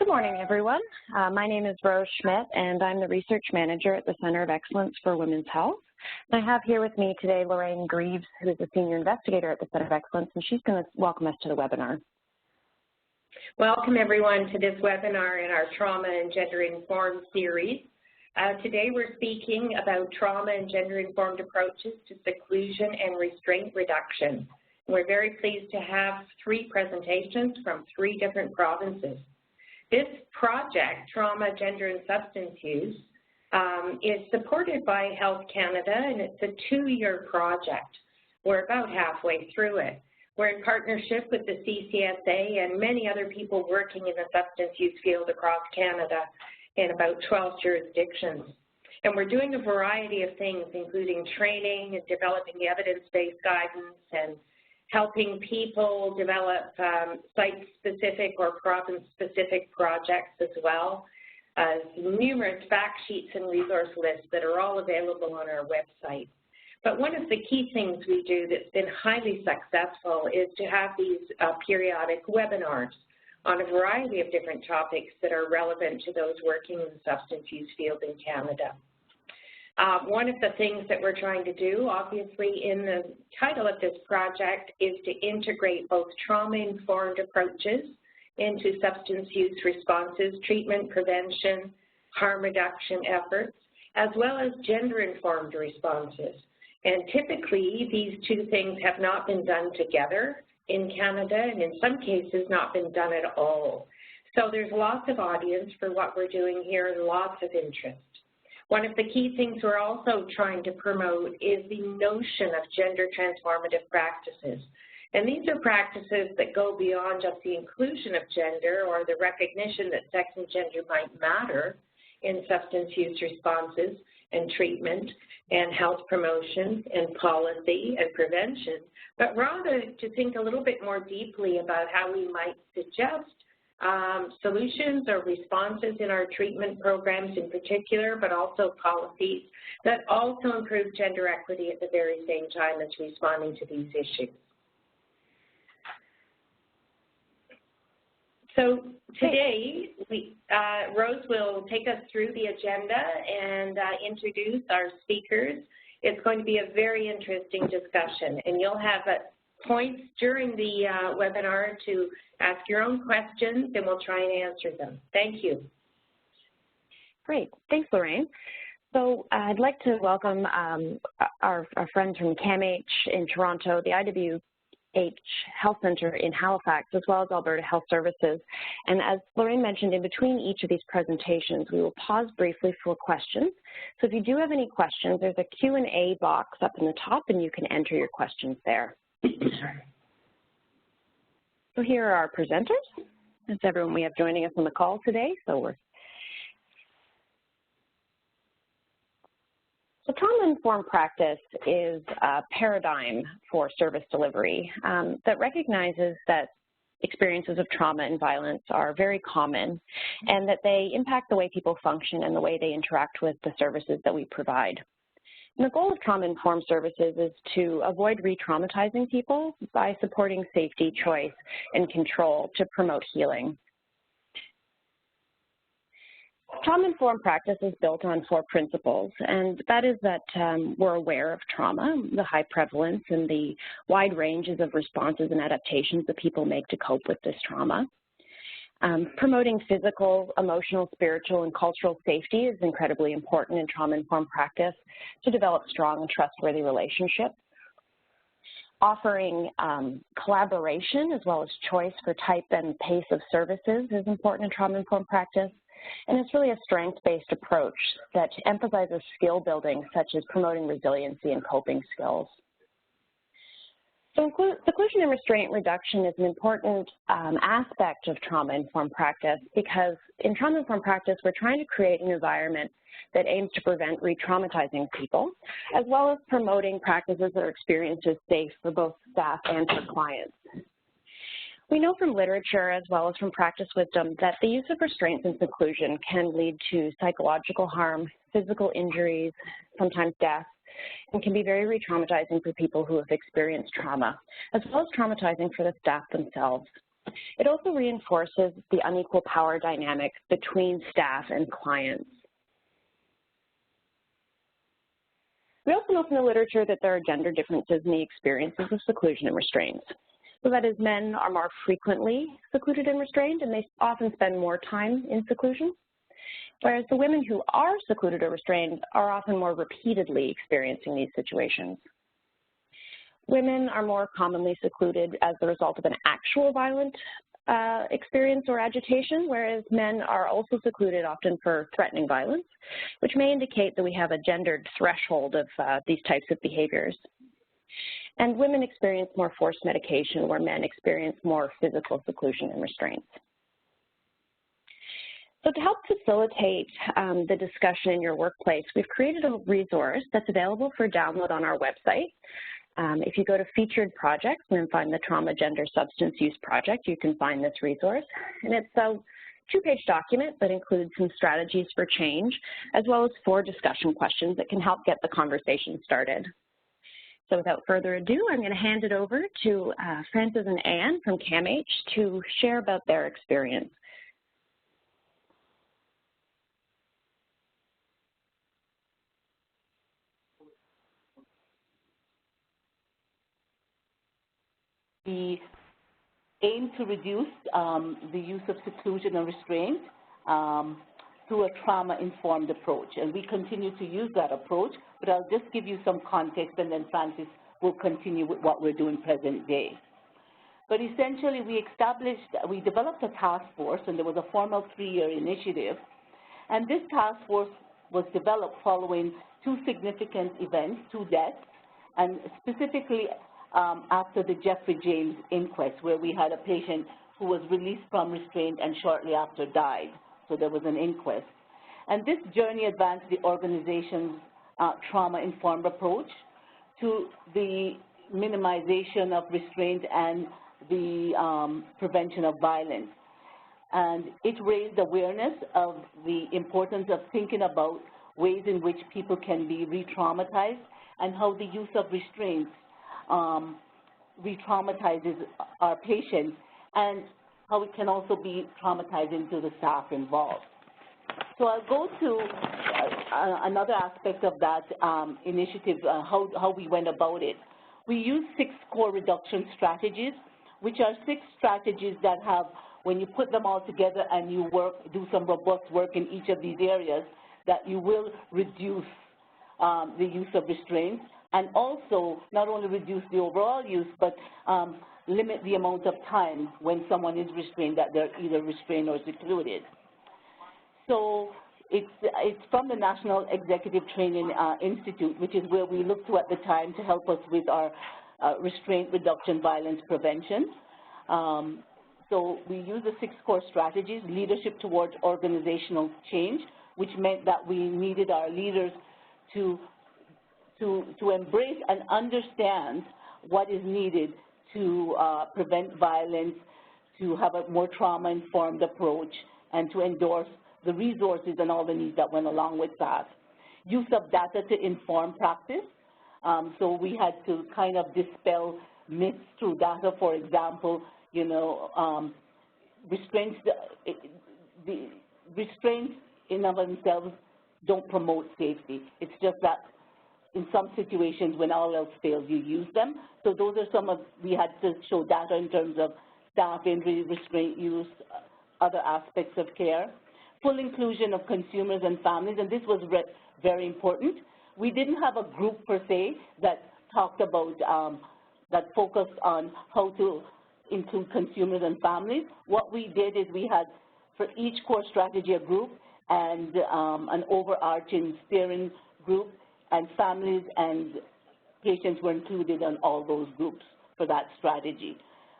Good morning, everyone. My name is Rose Schmidt, and I'm the Research Manager at the Center of Excellence for Women's Health. And I have here with me today Lorraine Greaves, who is a Senior Investigator at the Center of Excellence, and she's going to welcome us to the webinar. Welcome, everyone, to this webinar in our Trauma and Gender-Informed series. Today we're speaking about trauma and gender-informed approaches to seclusion and restraint reduction. We're very pleased to have 3 presentations from 3 different provinces. This project, Trauma, Gender, and Substance Use, is supported by Health Canada, and it's a 2-year project. We're about halfway through it. We're in partnership with the CCSA and many other people working in the substance use field across Canada in about 12 jurisdictions. And we're doing a variety of things, including training and developing evidence-based guidance and helping people develop site-specific or province-specific projects as well as numerous fact sheets and resource lists that are all available on our website. But one of the key things we do that's been highly successful is to have these periodic webinars on a variety of different topics that are relevant to those working in the substance use field in Canada. One of the things that we're trying to do, obviously, in the title of this project is to integrate both trauma-informed approaches into substance use responses, treatment prevention, harm reduction efforts, as well as gender-informed responses. And typically, these 2 things have not been done together in Canada, and in some cases not been done at all. So there's lots of audience for what we're doing here and lots of interest. One of the key things we're also trying to promote is the notion of gender transformative practices. And these are practices that go beyond just the inclusion of gender or the recognition that sex and gender might matter in substance use responses and treatment and health promotion and policy and prevention, but rather to think a little bit more deeply about how we might suggest solutions or responses in our treatment programs in particular, but also policies that also improve gender equity at the very same time as responding to these issues. So today, Rose will take us through the agenda and introduce our speakers. It's going to be a very interesting discussion, and you'll have points during the webinar to ask your own questions, and we'll try and answer them. Thank you. Great. Thanks, Lorraine. So I'd like to welcome our friends from CAMH in Toronto, the IWH Health Center in Halifax, as well as Alberta Health Services. And as Lorraine mentioned, in between each of these presentations, we will pause briefly for questions. So if you do have any questions, there's a Q&A box up in the top, and you can enter your questions there. So here are our presenters. That's everyone we have joining us on the call today. So trauma-informed practice is a paradigm for service delivery that recognizes that experiences of trauma and violence are very common and that they impact the way people function and the way they interact with the services that we provide. And the goal of trauma-informed services is to avoid re-traumatizing people by supporting safety, choice, and control to promote healing. Trauma-informed practice is built on 4 principles, and that is that we're aware of trauma, the high prevalence, and the wide ranges of responses and adaptations that people make to cope with this trauma. Promoting physical, emotional, spiritual, and cultural safety is incredibly important in trauma-informed practice to develop strong and trustworthy relationships. Offering collaboration as well as choice for type and pace of services is important in trauma-informed practice. And it's really a strength-based approach that emphasizes skill building, such as promoting resiliency and coping skills. So seclusion and restraint reduction is an important aspect of trauma-informed practice because in trauma-informed practice, we're trying to create an environment that aims to prevent re-traumatizing people, as well as promoting practices that are experienced as safe for both staff and for clients. We know from literature as well as from practice wisdom that the use of restraints and seclusion can lead to psychological harm, physical injuries, sometimes death, and can be very re-traumatizing for people who have experienced trauma, as well as traumatizing for the staff themselves. It also reinforces the unequal power dynamic between staff and clients. We also know from the literature that there are gender differences in the experiences of seclusion and restraint. So that is, men are more frequently secluded and restrained, and they often spend more time in seclusion, whereas the women who are secluded or restrained are often more repeatedly experiencing these situations. Women are more commonly secluded as the result of an actual violent experience or agitation, whereas men are also secluded often for threatening violence, which may indicate that we have a gendered threshold of these types of behaviors. And women experience more forced medication, where men experience more physical seclusion and restraint. So to help facilitate the discussion in your workplace, we've created a resource that's available for download on our website. If you go to Featured Projects and then find the Trauma, Gender, Substance Use Project, you can find this resource. And it's a 2-page document that includes some strategies for change, as well as 4 discussion questions that can help get the conversation started. So without further ado, I'm going to hand it over to Frances and Anne from CAMH to share about their experience. We aim to reduce the use of seclusion and restraint through a trauma-informed approach, and we continue to use that approach, but I'll just give you some context, and then Frances will continue with what we're doing present day. But essentially, we developed a task force, and there was a formal 3-year initiative, and this task force was developed following 2 significant events, 2 deaths, and specifically after the Jeffrey James inquest, where we had a patient who was released from restraint and shortly after died. So there was an inquest. And this journey advanced the organization's trauma-informed approach to the minimization of restraint and the prevention of violence. And it raised awareness of the importance of thinking about ways in which people can be re-traumatized and how the use of restraints re-traumatizes our patients, and how it can also be traumatizing to the staff involved. So I'll go to another aspect of that initiative, how we went about it. We used 6 core reduction strategies, which are 6 strategies that have, when you put them all together and you do some robust work in each of these areas, that you will reduce the use of restraints, and also not only reduce the overall use, but limit the amount of time when someone is restrained, that they're either restrained or secluded. So it's from the National Executive Training Institute, which is where we looked to at the time to help us with our restraint reduction violence prevention. So we used the 6 core strategies: leadership towards organizational change, which meant that we needed our leaders to embrace and understand what is needed to prevent violence, to have a more trauma-informed approach, and to endorse the resources and all the needs that went along with that. Use of data to inform practice. So we had to kind of dispel myths through data. For example, you know, restraints in of themselves don't promote safety. It's just that in some situations, when all else fails, you use them. So those are some of, we had to show data in terms of staff injury, restraint use, other aspects of care. Full inclusion of consumers and families, and this was very important. We didn't have a group per se that talked about, that focused on how to include consumers and families. What we did is we had, for each core strategy, a group and an overarching steering group, and families and patients were included in all those groups for that strategy.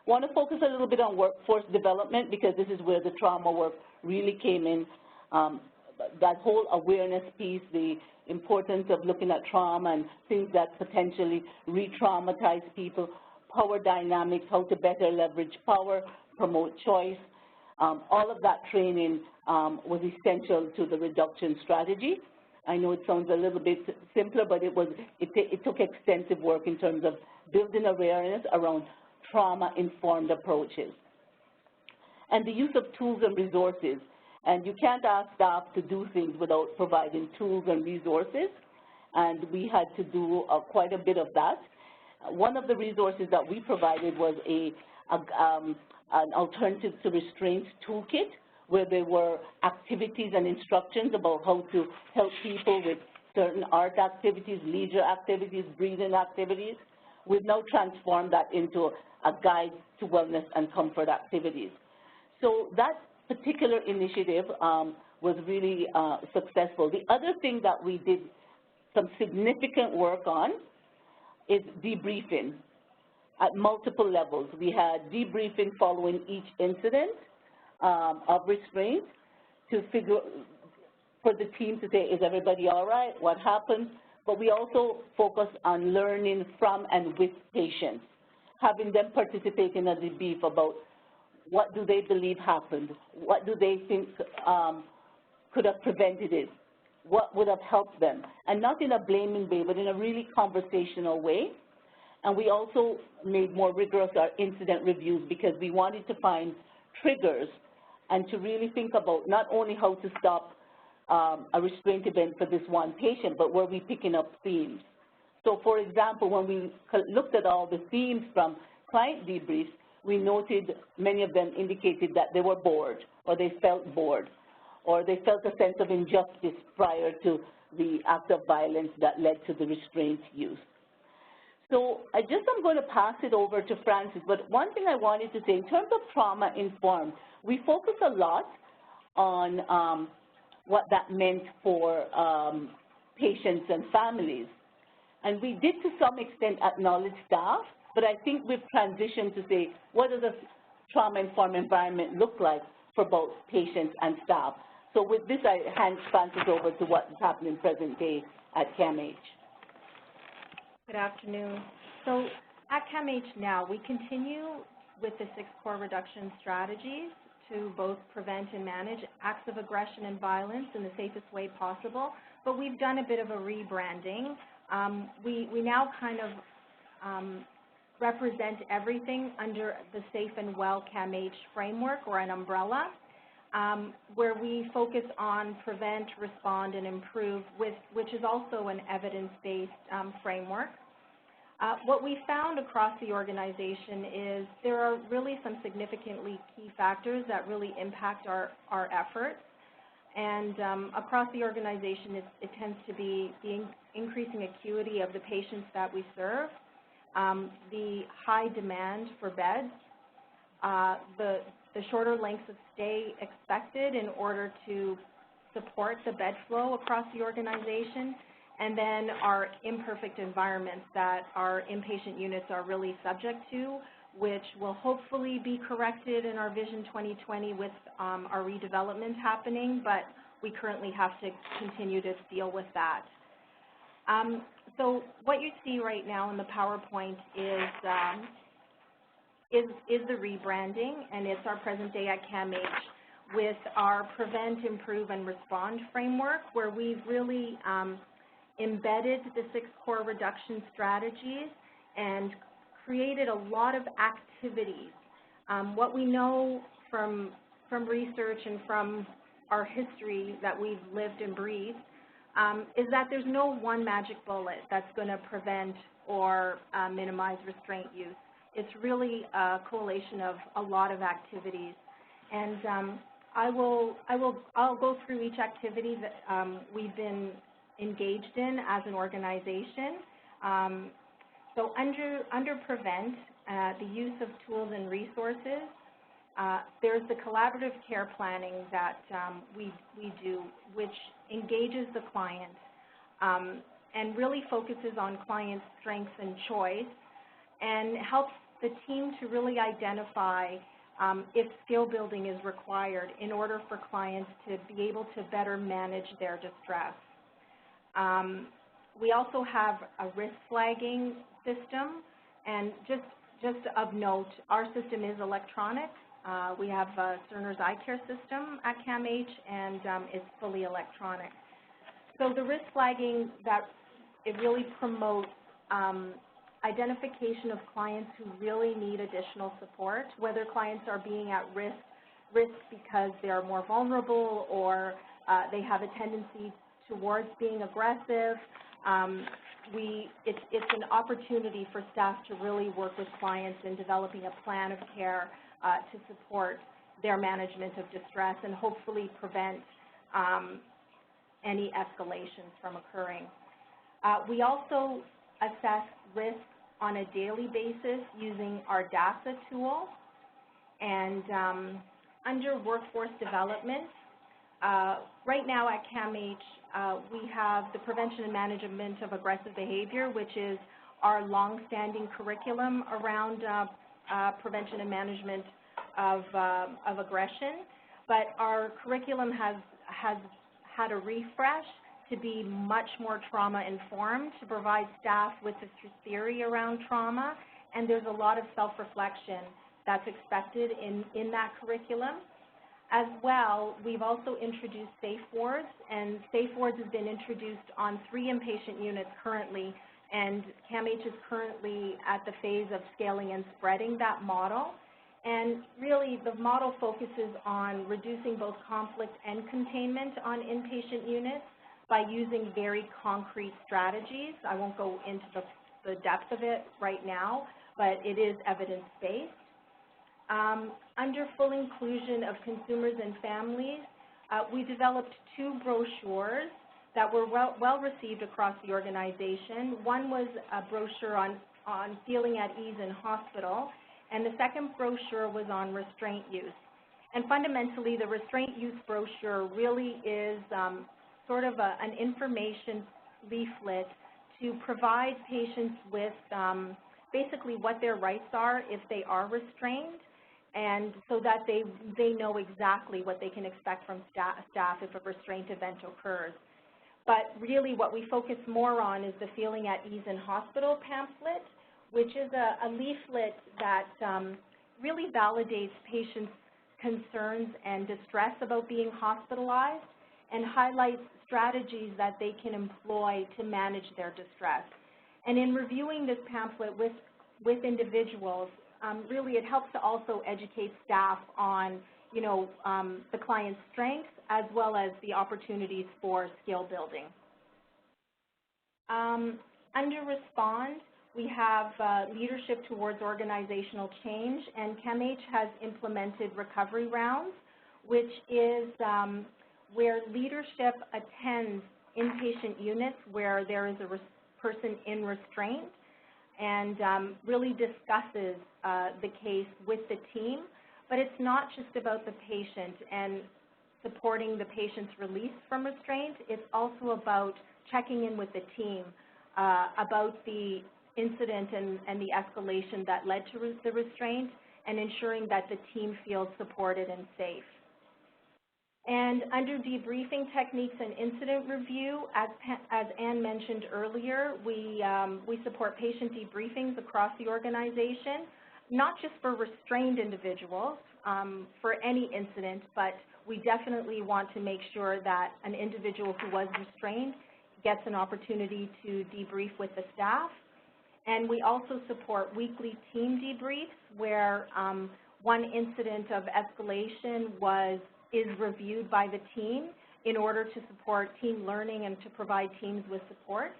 I want to focus a little bit on workforce development, because this is where the trauma work really came in. That whole awareness piece, the importance of looking at trauma and things that potentially re-traumatize people, power dynamics, how to better leverage power, promote choice. All of that training was essential to the reduction strategy. I know it sounds a little bit simpler, but it took extensive work in terms of building awareness around trauma-informed approaches. and the use of tools and resources. And you can't ask staff to do things without providing tools and resources, and we had to do quite a bit of that. One of the resources that we provided was an alternative to restraint toolkit, where there were activities and instructions about how to help people with certain art activities, leisure activities, breathing activities. We've now transformed that into a guide to wellness and comfort activities. So that particular initiative was really successful. The other thing that we did some significant work on is debriefing at multiple levels. We had debriefing following each incident of restraint to figure, for the team to say, is everybody all right, what happened? But we also focused on learning from and with patients, having them participate in a debrief about what do they believe happened, what do they think could have prevented it, what would have helped them, and not in a blaming way, but in a really conversational way. And we also made more rigorous our incident reviews because we wanted to find triggers and to really think about not only how to stop a restraint event for this one patient, but were we picking up themes. So for example, when we looked at all the themes from client debriefs, we noted many of them indicated that they were bored, or they felt bored, or they felt a sense of injustice prior to the act of violence that led to the restraint use. So I'm going to pass it over to Francis, but one thing I wanted to say, in terms of trauma-informed, we focus a lot on what that meant for patients and families. And we did to some extent acknowledge staff, but I think we've transitioned to say, what does a trauma-informed environment look like for both patients and staff? So with this, I hand Francis over to what is happening present day at CAMH. Good afternoon. So at CAMH now, we continue with the 6 core reduction strategies to both prevent and manage acts of aggression and violence in the safest way possible, but we've done a bit of a rebranding. We now kind of represent everything under the Safe and Well CAMH framework, or an umbrella, where we focus on prevent, respond, and improve, which is also an evidence-based framework. What we found across the organization is there are really some significantly key factors that really impact our efforts. And across the organization, it tends to be the increasing acuity of the patients that we serve, the high demand for beds, the shorter lengths of stay expected in order to support the bed flow across the organization, and then our imperfect environments that our inpatient units are really subject to, which will hopefully be corrected in our Vision 2020 with our redevelopment happening, but we currently have to continue to deal with that. So what you see right now in the PowerPoint is the rebranding, and it's our present day at CAMH with our Prevent, Improve, and Respond framework, where we've really embedded the 6 core reduction strategies and created a lot of activities. What we know from research and from our history that we've lived and breathed is that there's no one magic bullet that's going to prevent or minimize restraint use. It's really a collation of a lot of activities, and I'll go through each activity that we've been engaged in as an organization. So under Prevent, the use of tools and resources, there's the collaborative care planning that we do, which engages the client and really focuses on client strengths and choice, and helps the team to really identify if skill building is required in order for clients to be able to better manage their distress. We also have a risk flagging system, and just of note, our system is electronic. We have Cerner's eye care system at CAMH, and it's fully electronic. So the risk flagging, that it really promotes identification of clients who really need additional support, whether clients are being at risk risk because they are more vulnerable or they have a tendency towards being aggressive. It's an opportunity for staff to really work with clients in developing a plan of care to support their management of distress and hopefully prevent any escalations from occurring. We also assess risk on a daily basis using our DASA tool. And under workforce development, right now at CAMH, we have the Prevention and Management of Aggressive Behavior, which is our long-standing curriculum around prevention and management of aggression. But our curriculum has had a refresh to be much more trauma-informed, to provide staff with the theory around trauma, and there's a lot of self-reflection that's expected in that curriculum. As well, we've also introduced safe wards, and safe wards has been introduced on 3 inpatient units currently, and CAMH is currently at the phase of scaling and spreading that model. And really, the model focuses on reducing both conflict and containment on inpatient units by using very concrete strategies. I won't go into the depth of it right now, but it is evidence-based. Under full inclusion of consumers and families, we developed 2 brochures that were well received across the organization. One was a brochure on feeling at ease in hospital, and the second brochure was on restraint use. And fundamentally, the restraint use brochure really is sort of an information leaflet to provide patients with basically what their rights are if they are restrained, and so that they know exactly what they can expect from staff if a restraint event occurs. But really what we focus more on is the Feeling at Ease in Hospital pamphlet, which is a leaflet that really validates patients' concerns and distress about being hospitalized and highlights strategies that they can employ to manage their distress. And in reviewing this pamphlet with individuals, really it helps to also educate staff on, the client's strengths as well as the opportunities for skill building. Under Respond, we have leadership towards organizational change, and CAMH has implemented recovery rounds, which is where leadership attends inpatient units where there is a person in restraint and really discusses the case with the team. But it's not just about the patient and supporting the patient's release from restraint. It's also about checking in with the team about the incident and the escalation that led to the restraint and ensuring that the team feels supported and safe. And under debriefing techniques and incident review, as Anne mentioned earlier, we support patient debriefings across the organization, not just for restrained individuals for any incident, but we definitely want to make sure that an individual who was restrained gets an opportunity to debrief with the staff. And we also support weekly team debriefs where one incident of escalation is reviewed by the team in order to support team learning and to provide teams with support.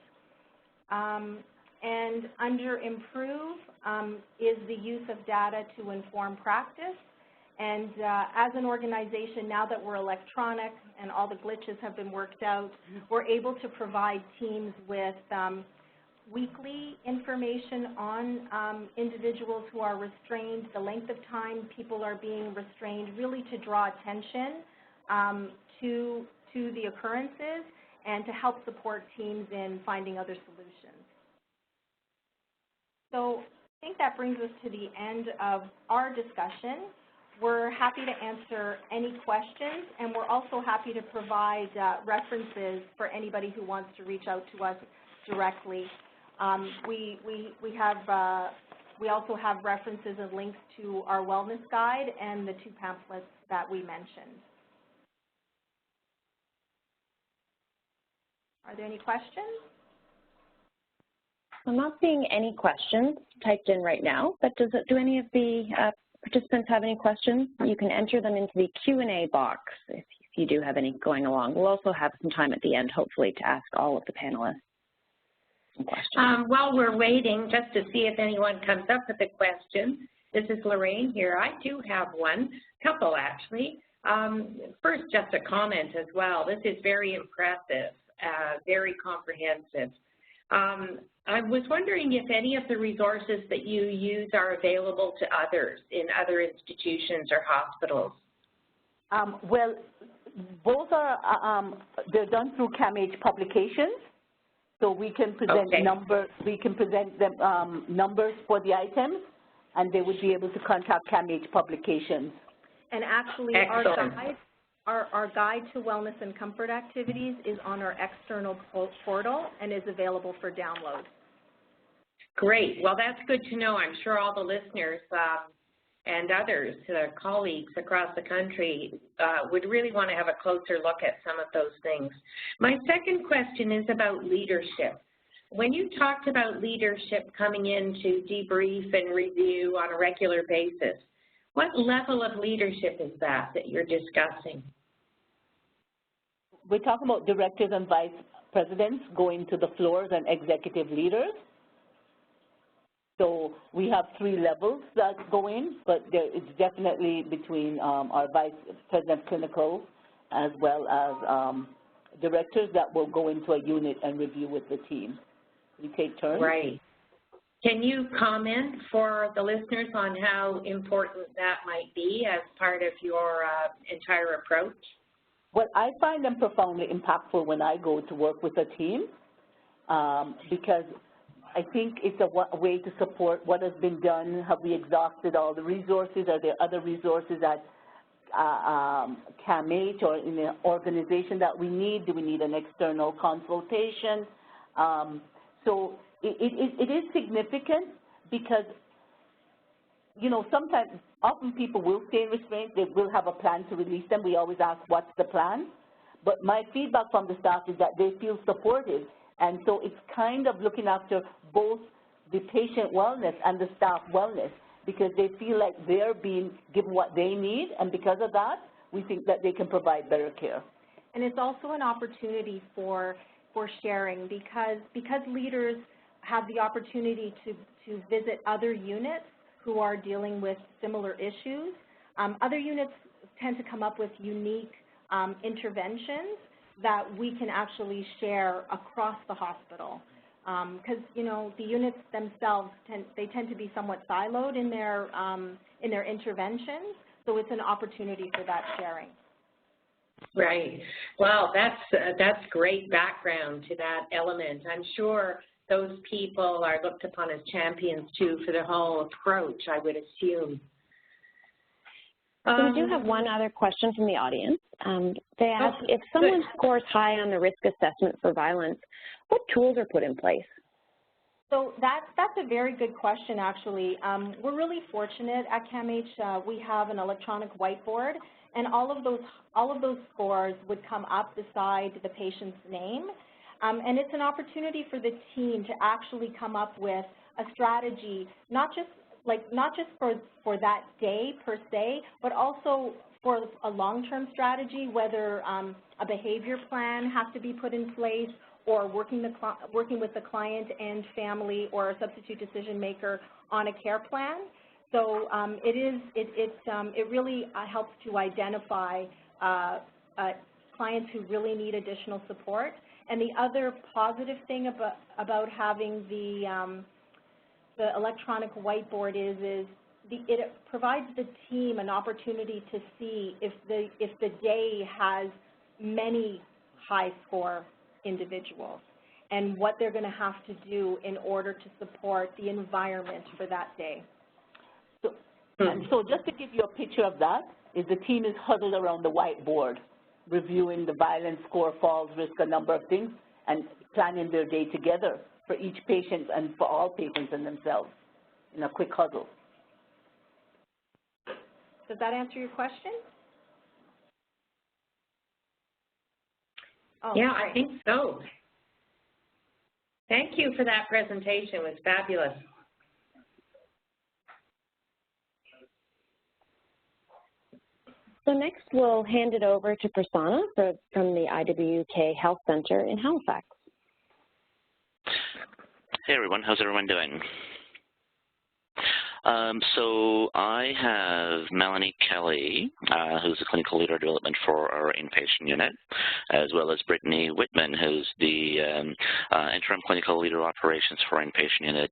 And under Improve is the use of data to inform practice. And as an organization, now that we're electronic and all the glitches have been worked out, we're able to provide teams with weekly information on individuals who are restrained, the length of time people are being restrained, really to draw attention to the occurrences and to help support teams in finding other solutions. So I think that brings us to the end of our discussion. We're happy to answer any questions, and we're also happy to provide references for anybody who wants to reach out to us directly. We also have references and links to our wellness guide and the 2 pamphlets that we mentioned. Are there any questions? I'm not seeing any questions typed in right now, but do any of the participants have any questions, you can enter them into the Q&A box if you do have any going along. We'll also have some time at the end, hopefully, to ask all of the panelists some questions. While we're waiting, just to see if anyone comes up with a question, this is Lorraine here. I do have one, couple actually. First, just a comment as well. This is very impressive, very comprehensive. I was wondering if any of the resources that you use are available to others in other institutions or hospitals. Well, both are, they're done through CAMH publications, so we can present numbers, we can present them numbers for the items, and they would be able to contact CAMH publications. And actually, our guide to wellness and comfort activities is on our external portal and is available for download. Great. Well, that's good to know. I'm sure all the listeners and others, colleagues across the country, would really want to have a closer look at some of those things. My second question is about leadership. When you talked about leadership coming in to debrief and review on a regular basis, what level of leadership is that you're discussing? We're talking about directors and vice presidents going to the floors and executive leaders. So we have 3 levels that go in, but it's definitely between our vice president of clinical as well as directors that will go into a unit and review with the team. We take turns. Right. Can you comment for the listeners on how important that might be as part of your entire approach? Well, I find them profoundly impactful when I go to work with a team because I think it's a way to support what has been done. Have we exhausted all the resources? Are there other resources at CAMH or in an organization that we need? Do we need an external consultation? So it is significant because, you know, sometimes, often people will stay in restraint. They will have a plan to release them. We always ask, what's the plan? But my feedback from the staff is that they feel supported. And so it's kind of looking after both the patient wellness and the staff wellness because they feel like they're being given what they need. And because of that, we think that they can provide better care. And it's also an opportunity for sharing because leaders have the opportunity to visit other units who are dealing with similar issues. Other units tend to come up with unique interventions that we can actually share across the hospital. Because, you know, the units themselves, tend to be somewhat siloed in their interventions, so it's an opportunity for that sharing. Right. Well, that's great background to that element. I'm sure those people are looked upon as champions, too, for the whole approach, I would assume. So we do have one other question from the audience. They ask, if someone scores high on the risk assessment for violence, what tools are put in place? So that's a very good question, actually. We're really fortunate at CAMH. We have an electronic whiteboard, and all of those scores would come up beside the patient's name. And it's an opportunity for the team to actually come up with a strategy, not just for that day per se, but also for a long-term strategy, whether a behavior plan has to be put in place or working with the client and family or a substitute decision maker on a care plan. So it really helps to identify clients who really need additional support. And the other positive thing about having the electronic whiteboard is it provides the team an opportunity to see if the day has many high score individuals and what they're going to have to do in order to support the environment for that day. So just to give you a picture of that, is the team is huddled around the whiteboard, reviewing the violence score, falls, risk, a number of things, and planning their day together for each patient and for all patients and themselves in a quick huddle. Does that answer your question? Oh, yeah, great. I think so. Thank you for that presentation. It was fabulous. So next, we'll hand it over to Prasanna from the IWK Health Center in Halifax. Hey everyone, how's everyone doing? So I have Melanie Kelly, who's the clinical leader of development for our inpatient unit, as well as Brittany Whitman, who's the interim clinical leader of operations for our inpatient unit,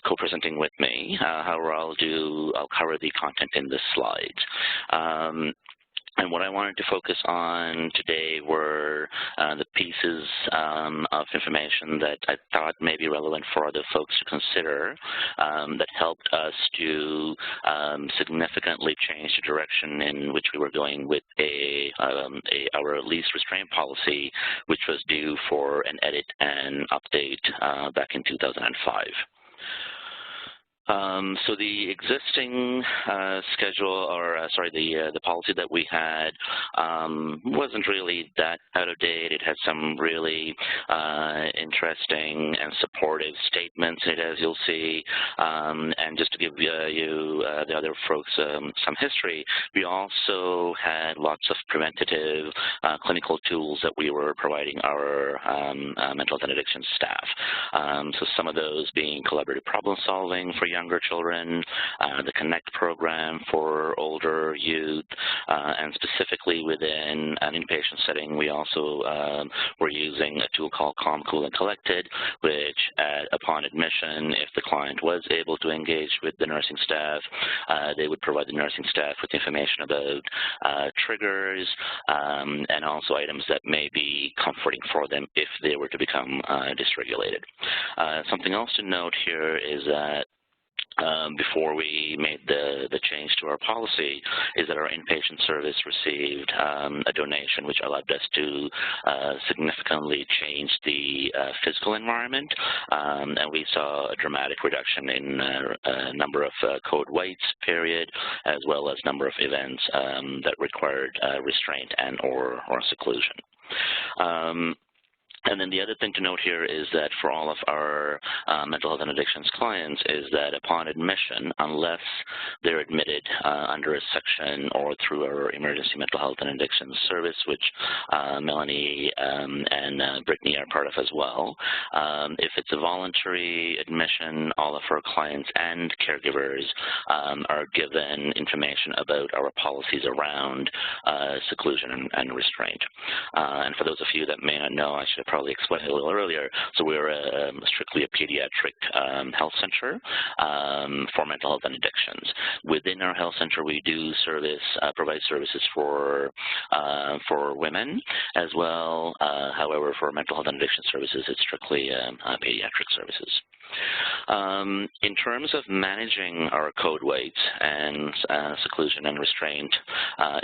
co-presenting with me. However, I'll cover the content in the slides. And what I wanted to focus on today were the pieces of information that I thought may be relevant for other folks to consider that helped us to significantly change the direction in which we were going with our lease restraint policy, which was due for an edit and update back in 2005. So the existing schedule, or the policy that we had wasn't really that out of date. It had some really interesting and supportive statements in it, as you'll see. And just to give you, the other folks, some history, we also had lots of preventative clinical tools that we were providing our mental health and addiction staff. So some of those being collaborative problem solving for younger children, the CONNECT program for older youth, and specifically within an inpatient setting, we also were using a tool called Calm, Cool, and Collected, which upon admission, if the client was able to engage with the nursing staff, they would provide the nursing staff with information about triggers and also items that may be comforting for them if they were to become dysregulated. Something else to note here is that before we made the change to our policy is that our inpatient service received a donation which allowed us to significantly change the physical environment, and we saw a dramatic reduction in number of code whites, period, as well as number of events that required restraint and or seclusion. And then the other thing to note here is that for all of our mental health and addictions clients is that upon admission, unless they're admitted under a section or through our emergency mental health and addictions service, which Melanie and Brittany are part of as well, if it's a voluntary admission, all of our clients and caregivers are given information about our policies around seclusion and restraint. And for those of you that may not know, I should have probably explained it a little earlier. So we're strictly a pediatric health center for mental health and addictions. Within our health center, we do provide services for women as well. However, for mental health and addiction services, it's strictly pediatric services. In terms of managing our code weights and seclusion and restraint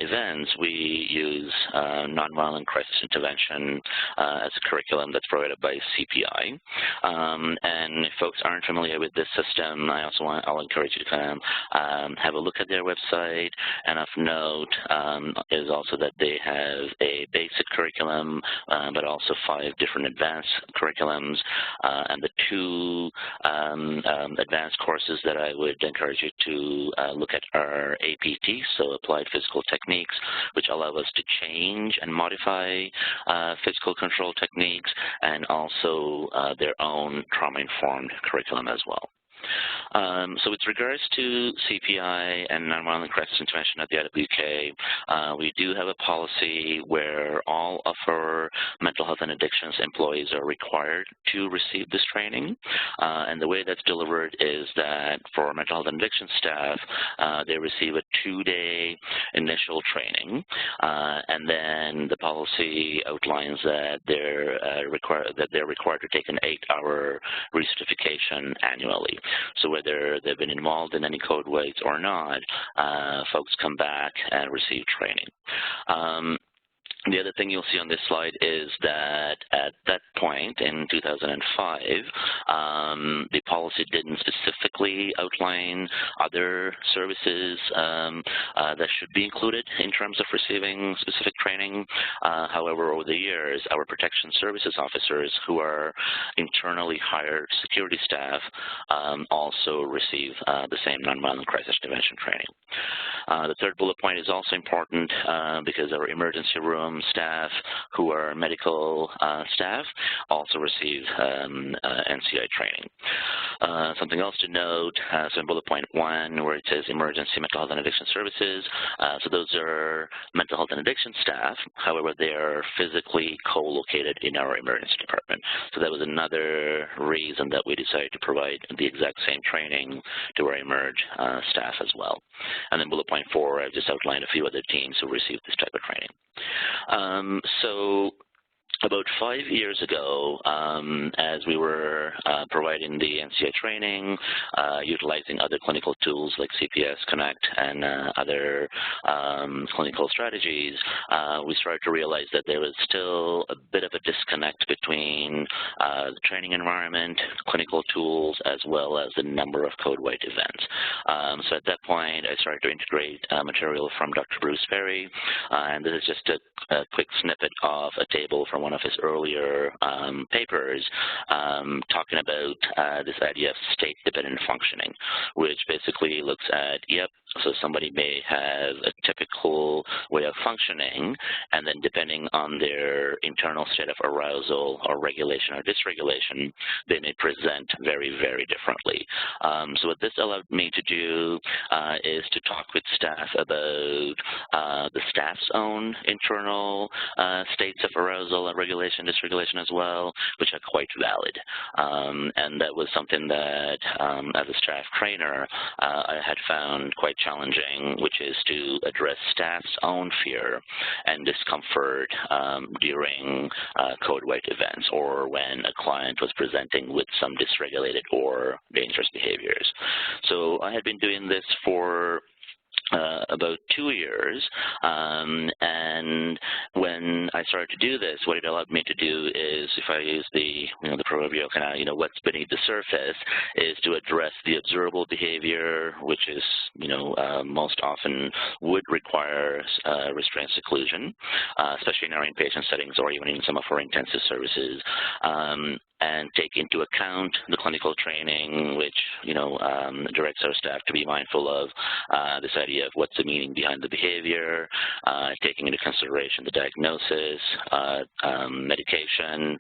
events, we use Nonviolent Crisis Intervention as a curriculum that's provided by CPI. And if folks aren't familiar with this system, I'll encourage you to kind of have a look at their website. And of note is also that they have a basic curriculum, but also 5 different advanced curriculums, and the 2 advanced courses that I would encourage you to look at are APT, so Applied Physical Techniques, which allow us to change and modify physical control techniques, and also their own trauma-informed curriculum as well. So with regards to CPI and Nonviolent Crisis Intervention at the IWK, we do have a policy where all of our mental health and addictions employees are required to receive this training. And the way that's delivered is that for mental health and addiction staff, they receive a 2-day initial training, and then the policy outlines that they're required to take an 8-hour recertification annually. So whether they've been involved in any code weights or not, folks come back and receive training. The other thing you'll see on this slide is that at that point in 2005, the policy didn't specifically outline other services that should be included in terms of receiving specific training. However, over the years, our protection services officers, who are internally hired security staff, also receive the same nonviolent crisis intervention training. The third bullet point is also important because our emergency room staff, who are medical staff, also receive NCI training. Something else to note, so in bullet point 1, where it says emergency mental health and addiction services, so those are mental health and addiction staff. However, they are physically co-located in our emergency department. So that was another reason that we decided to provide the exact same training to our emerge staff as well. And then bullet point 4, I've just outlined a few other teams who receive this type of training. So about 5 years ago, as we were providing the NCI training, utilizing other clinical tools like CPS Connect and other clinical strategies, we started to realize that there was still a bit of a disconnect between the training environment, clinical tools, as well as the number of code white events. So at that point, I started to integrate material from Dr. Bruce Perry, and this is just a quick snippet of a table from one of his earlier papers talking about this idea of state-dependent functioning, which basically looks at, so somebody may have a typical way of functioning, and then depending on their internal state of arousal or regulation or dysregulation, they may present very, very differently. So what this allowed me to do is to talk with staff about the staff's own internal states of arousal and regulation, dysregulation as well, which are quite valid. And that was something that, as a staff trainer, I had found quite challenging, which is to address staff's own fear and discomfort during code white events or when a client was presenting with some dysregulated or dangerous behaviors. So I had been doing this for about 2 years, and when I started to do this, what it allowed me to do is, if I use the the proverbial kind of what's beneath the surface, is to address the observable behavior, which is most often would require restraint seclusion, especially in our inpatient settings or even in some of our intensive services. And take into account the clinical training, which directs our staff to be mindful of this idea of what's the meaning behind the behavior, taking into consideration the diagnosis, medication,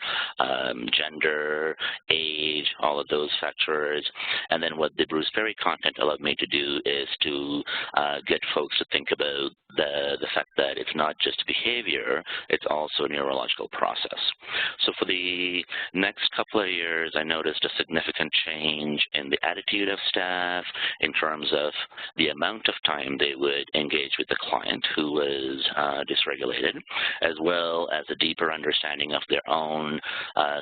gender, age, all of those factors. And then what the Bruce Perry content allowed me to do is to get folks to think about the fact that it's not just behavior, it's also a neurological process. So for the next couple of years, I noticed a significant change in the attitude of staff in terms of the amount of time they would engage with the client who was dysregulated, as well as a deeper understanding of their own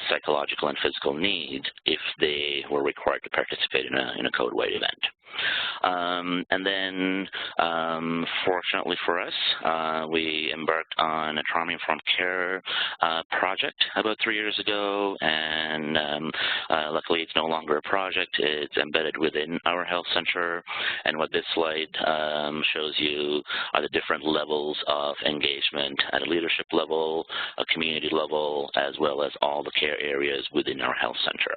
psychological and physical needs if they were required to participate in a code white event. And then, fortunately for us, we embarked on a trauma-informed care project about 3 years ago, and luckily it's no longer a project. It's embedded within our health center, and what this slide shows you are the different levels of engagement at a leadership level, a community level, as well as all the care areas within our health center.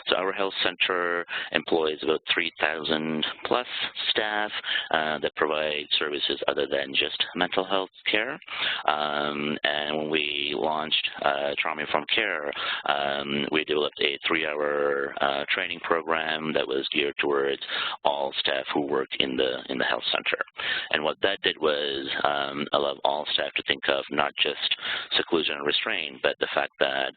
So our health center employs about 3,000 plus staff that provide services other than just mental health care. And when we launched Trauma-Informed Care, we developed a 3-hour training program that was geared towards all staff who work in the health center. And what that did was allow all staff to think of not just seclusion and restraint, but the fact that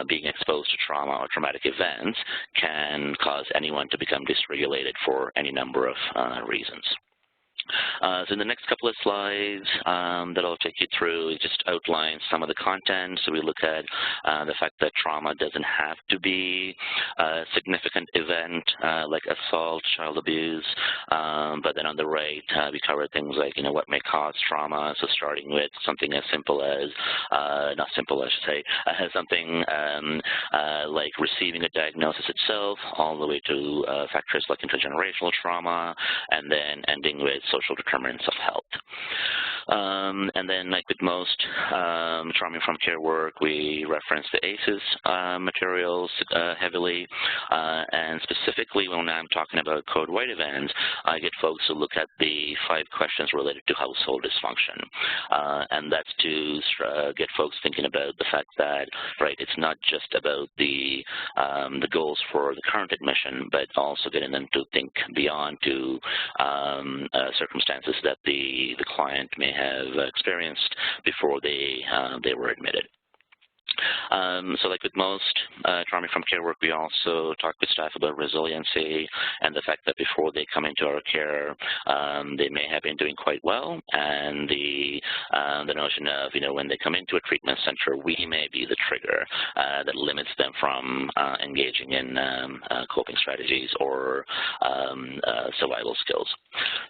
being exposed to trauma or traumatic events can cause anyone to become dysregulated for any number of reasons. So in the next couple of slides that I'll take you through, just outline some of the content. So we look at the fact that trauma doesn't have to be a significant event like assault, child abuse, but then on the right, we cover things like, what may cause trauma. So starting with something as simple as, not simple, I should say, something like receiving a diagnosis itself, all the way to factors like intergenerational trauma, and then ending with social determinants of health. And then, like with most trauma-informed care work, we reference the ACEs materials heavily, and specifically when I'm talking about code white events, I get folks to look at the 5 questions related to household dysfunction, and that's to get folks thinking about the fact that, right, it's not just about the goals for the current admission, but also getting them to think beyond to circumstances that the client may have experienced before they were admitted. So like with most trauma-informed care work, we also talk with staff about resiliency and the fact that before they come into our care, they may have been doing quite well, and the notion of, when they come into a treatment center, we may be the trigger that limits them from engaging in coping strategies or survival skills.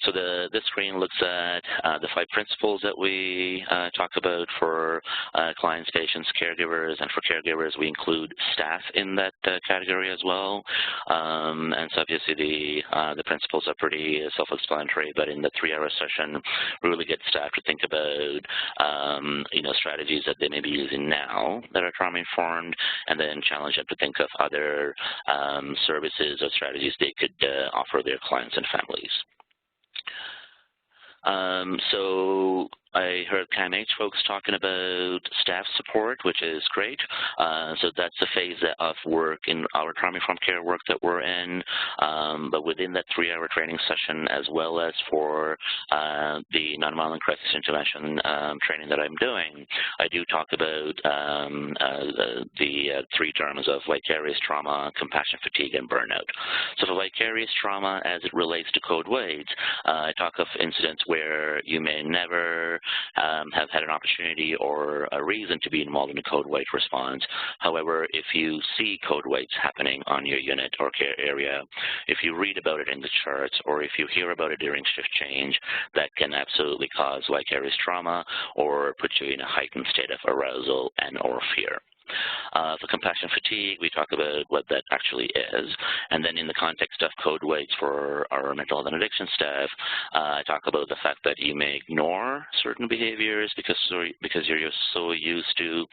So this screen looks at the 5 principles that we talk about for clients, patients, caregivers, and for caregivers, we include staff in that category as well. And so obviously the principles are pretty self-explanatory, but in the 3-hour session, we really get staff to think about, strategies that they may be using now that are trauma-informed, and then challenge them to think of other services or strategies they could offer their clients and families. So I heard CAMH folks talking about staff support, which is great. So that's a phase of work in our trauma-informed care work that we're in. But within that 3-hour training session, as well as for the nonviolent crisis intervention training that I'm doing, I do talk about the 3 terms of vicarious trauma, compassion fatigue, and burnout. So for vicarious trauma, as it relates to code weights, I talk of incidents where you may never have had an opportunity or a reason to be involved in a code weight response. However, if you see code weights happening on your unit or care area, if you read about it in the charts, or if you hear about it during shift change, that can absolutely cause vicarious trauma or put you in a heightened state of arousal and or fear. For compassion fatigue, we talk about what that actually is. And then in the context of code weights for our mental health and addiction staff, I talk about the fact that you may ignore certain behaviors because you're so used to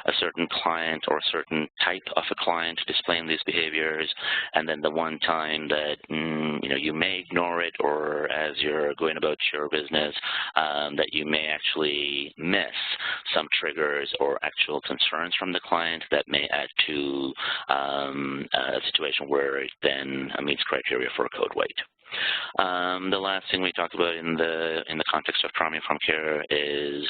a certain client or a certain type of a client displaying these behaviors. And then the one time that, you may ignore it, or as you're going about your business, that you may actually miss some triggers or actual concerns from the client that may add to a situation where it then meets criteria for a code weight. The last thing we talk about in the context of trauma-informed care is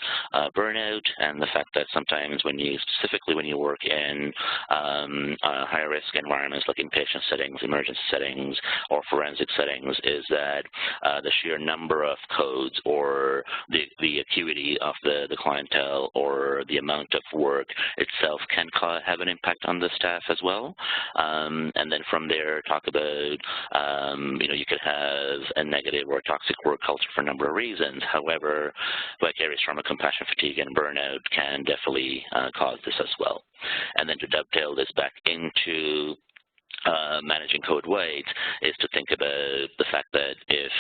burnout, and the fact that sometimes specifically when you work in higher risk environments like inpatient settings, emergency settings, or forensic settings, is that the sheer number of codes or the acuity of the clientele or the amount of work itself can have an impact on the staff as well. And then from there, talk about, you could have a negative or toxic work culture for a number of reasons. However, vicarious trauma, compassion fatigue, and burnout can definitely cause this as well. And then to dovetail this back into managing code weights is to think about the fact that if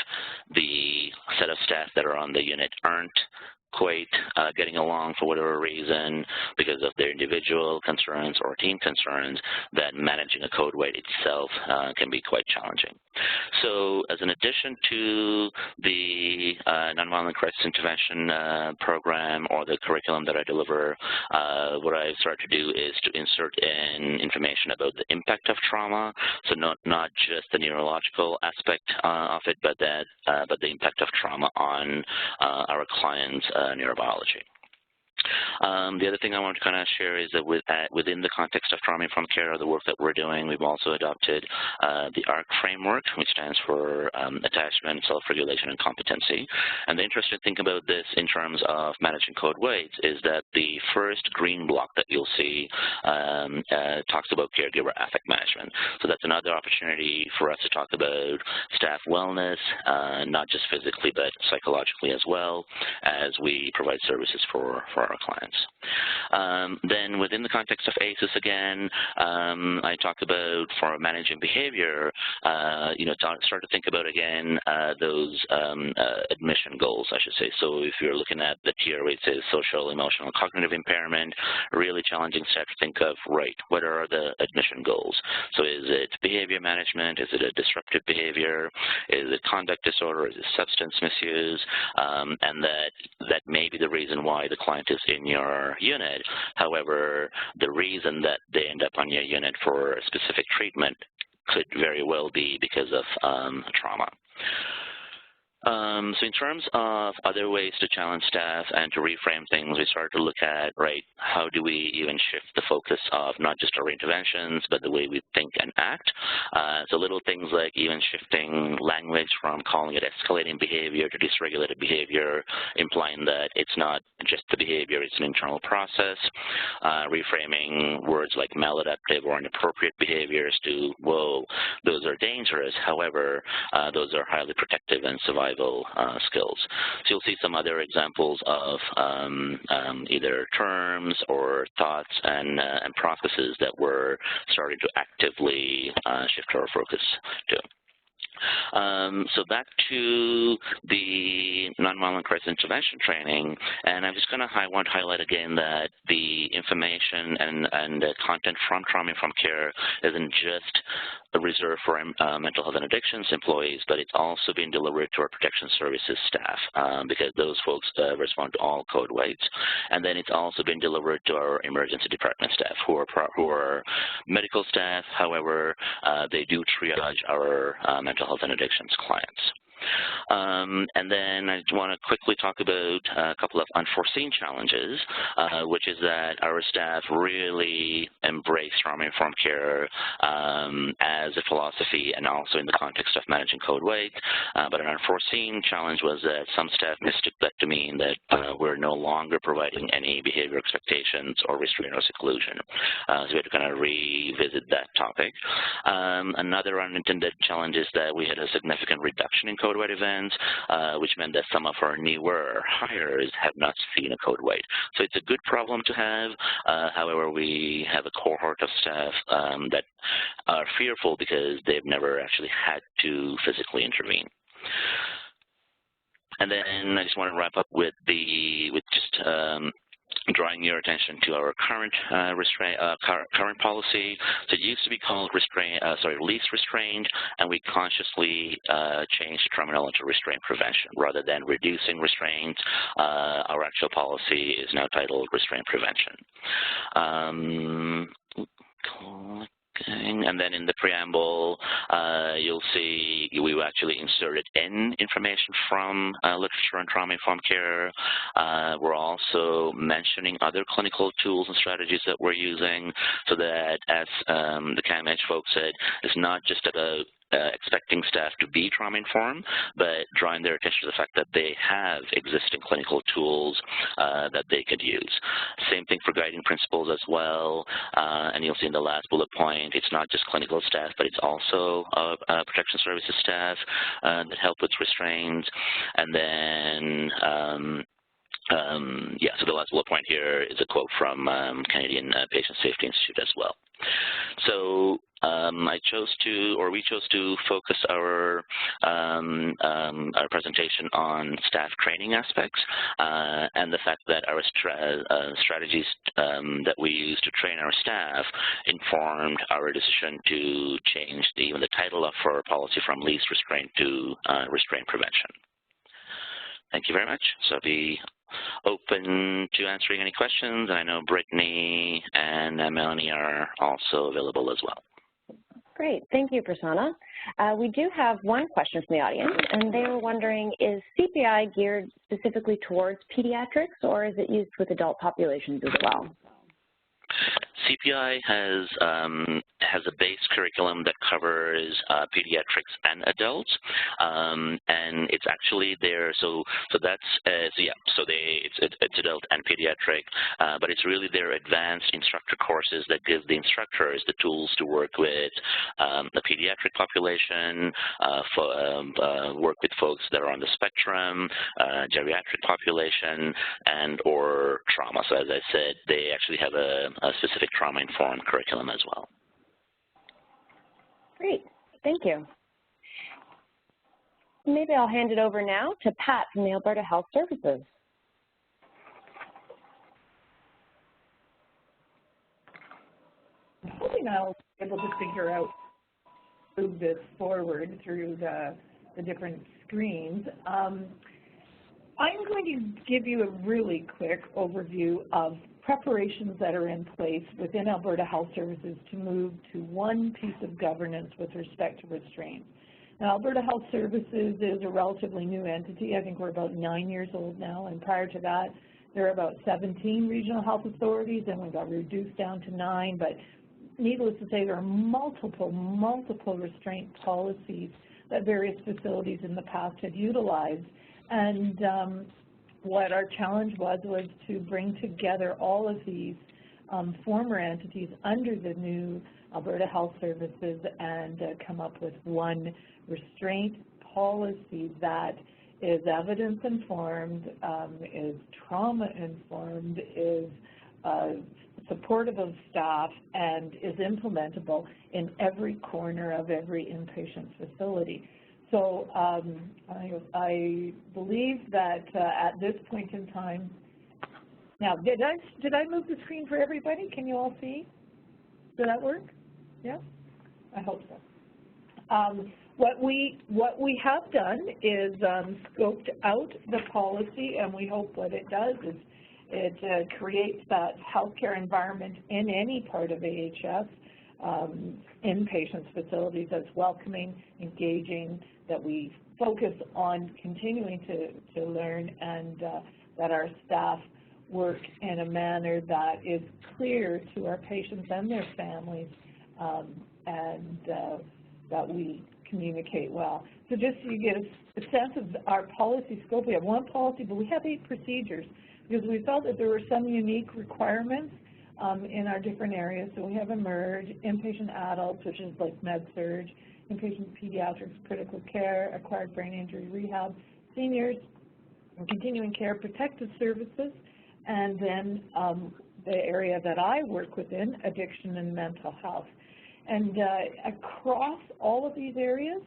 the set of staff that are on the unit aren't quite getting along for whatever reason because of their individual concerns or team concerns, that managing a code weight itself can be quite challenging. So as an addition to the nonviolent crisis intervention program or the curriculum that I deliver, what I start to do is to insert in information about the impact of trauma, so not just the neurological aspect of it, but the impact of trauma on our clients' neurobiology. The other thing I want to kind of share is that within the context of trauma-informed care, the work that we're doing, we've also adopted the ARC framework, which stands for Attachment, Self-Regulation, and Competency. And the interesting thing about this in terms of managing code weights is that the first green block that you'll see talks about caregiver affect management. So that's another opportunity for us to talk about staff wellness, not just physically but psychologically as well, as we provide services for our clients. Then within the context of ACEs again, I talked about for managing behavior, start to think about again those admission goals, I should say. So if you're looking at the tier where it says social, emotional, and cognitive impairment, really challenging staff to think of, right, what are the admission goals? So is it behavior management? Is it a disruptive behavior? Is it conduct disorder? Is it substance misuse? And that may be the reason why the client is in your unit. However, the reason that they end up on your unit for a specific treatment could very well be because of trauma. So in terms of other ways to challenge staff and to reframe things, we start to look at, right, how do we even shift the focus of not just our interventions, but the way we think and act. So little things like even shifting language from calling it escalating behavior to dysregulated behavior, implying that it's not just the behavior, it's an internal process. Reframing words like maladaptive or inappropriate behaviors to, whoa, those are dangerous. However, those are highly protective and survival skills. So you'll see some other examples of either terms or thoughts and processes that we're starting to actively shift our focus to. So back to the nonviolent crisis intervention training, and I'm just going to want to highlight again that the information and the content from trauma-informed care isn't just reserved for mental health and addictions employees, but it's also being delivered to our protection services staff because those folks respond to all code weights. And then it's also been delivered to our emergency department staff who are medical staff. However, they do triage our mental health and addictions clients. And then I want to quickly talk about a couple of unforeseen challenges, which is that our staff really embrace trauma-informed care as a philosophy and also in the context of managing code weight. But an unforeseen challenge was that some staff mistook that to mean that we're no longer providing any behavior expectations or restraint or seclusion. So we had to kind of revisit that topic. Another unintended challenge is that we had a significant reduction in code weight events, which meant that some of our newer hires have not seen a code weight. So it's a good problem to have. However, we have a cohort of staff that are fearful because they've never actually had to physically intervene. And then I just want to wrap up with drawing your attention to our current current policy. So it used to be called least restrained, and we consciously changed the terminology to restraint prevention rather than reducing restraint. Our actual policy is now titled Restraint Prevention. And then in the preamble, you'll see we actually inserted in information from literature on trauma-informed care. We're also mentioning other clinical tools and strategies that we're using so that, as the CAMH folks said, it's not just about expecting staff to be trauma-informed, but drawing their attention to the fact that they have existing clinical tools that they could use. Same thing for guiding principles as well, and you'll see in the last bullet point, it's not just clinical staff, but it's also protection services staff that help with restraints. And then so the last bullet point here is a quote from Canadian Patient Safety Institute as well. So we chose to focus our presentation on staff training aspects and the fact that our strategies that we use to train our staff informed our decision to change even the title of our policy from least restraint to restraint prevention. Thank you very much. So I'll be open to answering any questions. I know Brittany and Melanie are also available as well. Great, thank you, Prasanna. We do have one question from the audience, and they were wondering, is CPI geared specifically towards pediatrics, or is it used with adult populations as well? CPI has a base curriculum that covers pediatrics and adults, and it's actually there. So it's adult and pediatric, but it's really their advanced instructor courses that give the instructors the tools to work with the pediatric population, work with folks that are on the spectrum, geriatric population, and or trauma. So as I said, they actually have a specific trauma-informed curriculum as well. Great, thank you. Maybe I'll hand it over now to Pat from the Alberta Health Services. I'm hoping I'll be able to figure out move this forward through the different screens. I'm going to give you a really quick overview of preparations that are in place within Alberta Health Services to move to one piece of governance with respect to restraint. Now, Alberta Health Services is a relatively new entity. I think we're about 9 years old now, and prior to that, there were about 17 regional health authorities, and we got reduced down to 9, but needless to say, there are multiple restraint policies that various facilities in the past had utilized. And what our challenge was to bring together all of these former entities under the new Alberta Health Services and come up with one restraint policy that is evidence-informed, is trauma-informed, is supportive of staff, and is implementable in every corner of every inpatient facility. So I believe that at this point in time, now did I move the screen for everybody? Can you all see? Did that work? Yeah, I hope so. What we have done is scoped out the policy, and we hope what it does is it creates that healthcare environment in any part of AHS, inpatient facilities, that's welcoming, engaging, that we focus on continuing to learn, and that our staff work in a manner that is clear to our patients and their families, and that we communicate well. So just so you get a sense of our policy scope, we have one policy, but we have 8 procedures, because we felt that there were some unique requirements in our different areas. So we have emerge, inpatient adults, which is like med-surg, inpatient pediatrics, critical care, acquired brain injury rehab, seniors, and continuing care, protective services, and then the area that I work within, addiction and mental health. And across all of these areas,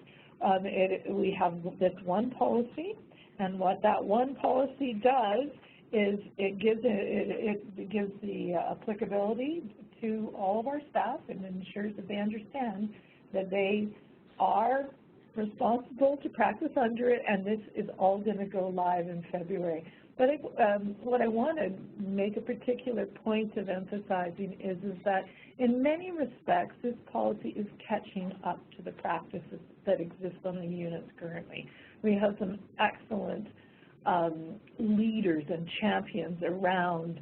we have this one policy, and what that one policy does is it gives the applicability to all of our staff and ensures that they understand that they are responsible to practice under it, and this is all going to go live in February. But what I want to make a particular point of emphasizing is that in many respects, this policy is catching up to the practices that exist on the units currently. We have some excellent leaders and champions around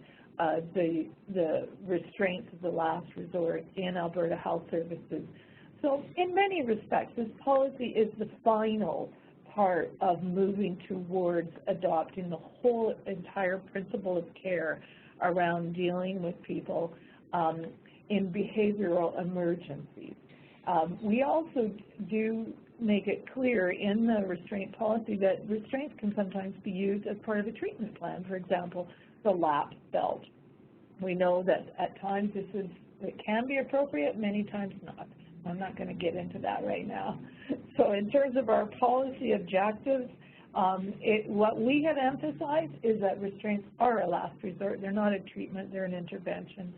the restraints of the last resort in Alberta Health Services. So in many respects, this policy is the final part of moving towards adopting the whole entire principle of care around dealing with people in behavioral emergencies. We also do make it clear in the restraint policy that restraints can sometimes be used as part of a treatment plan. For example, the lap belt. We know that at times it can be appropriate, many times not. I'm not going to get into that right now. So in terms of our policy objectives, what we have emphasized is that restraints are a last resort. They're not a treatment, they're an intervention.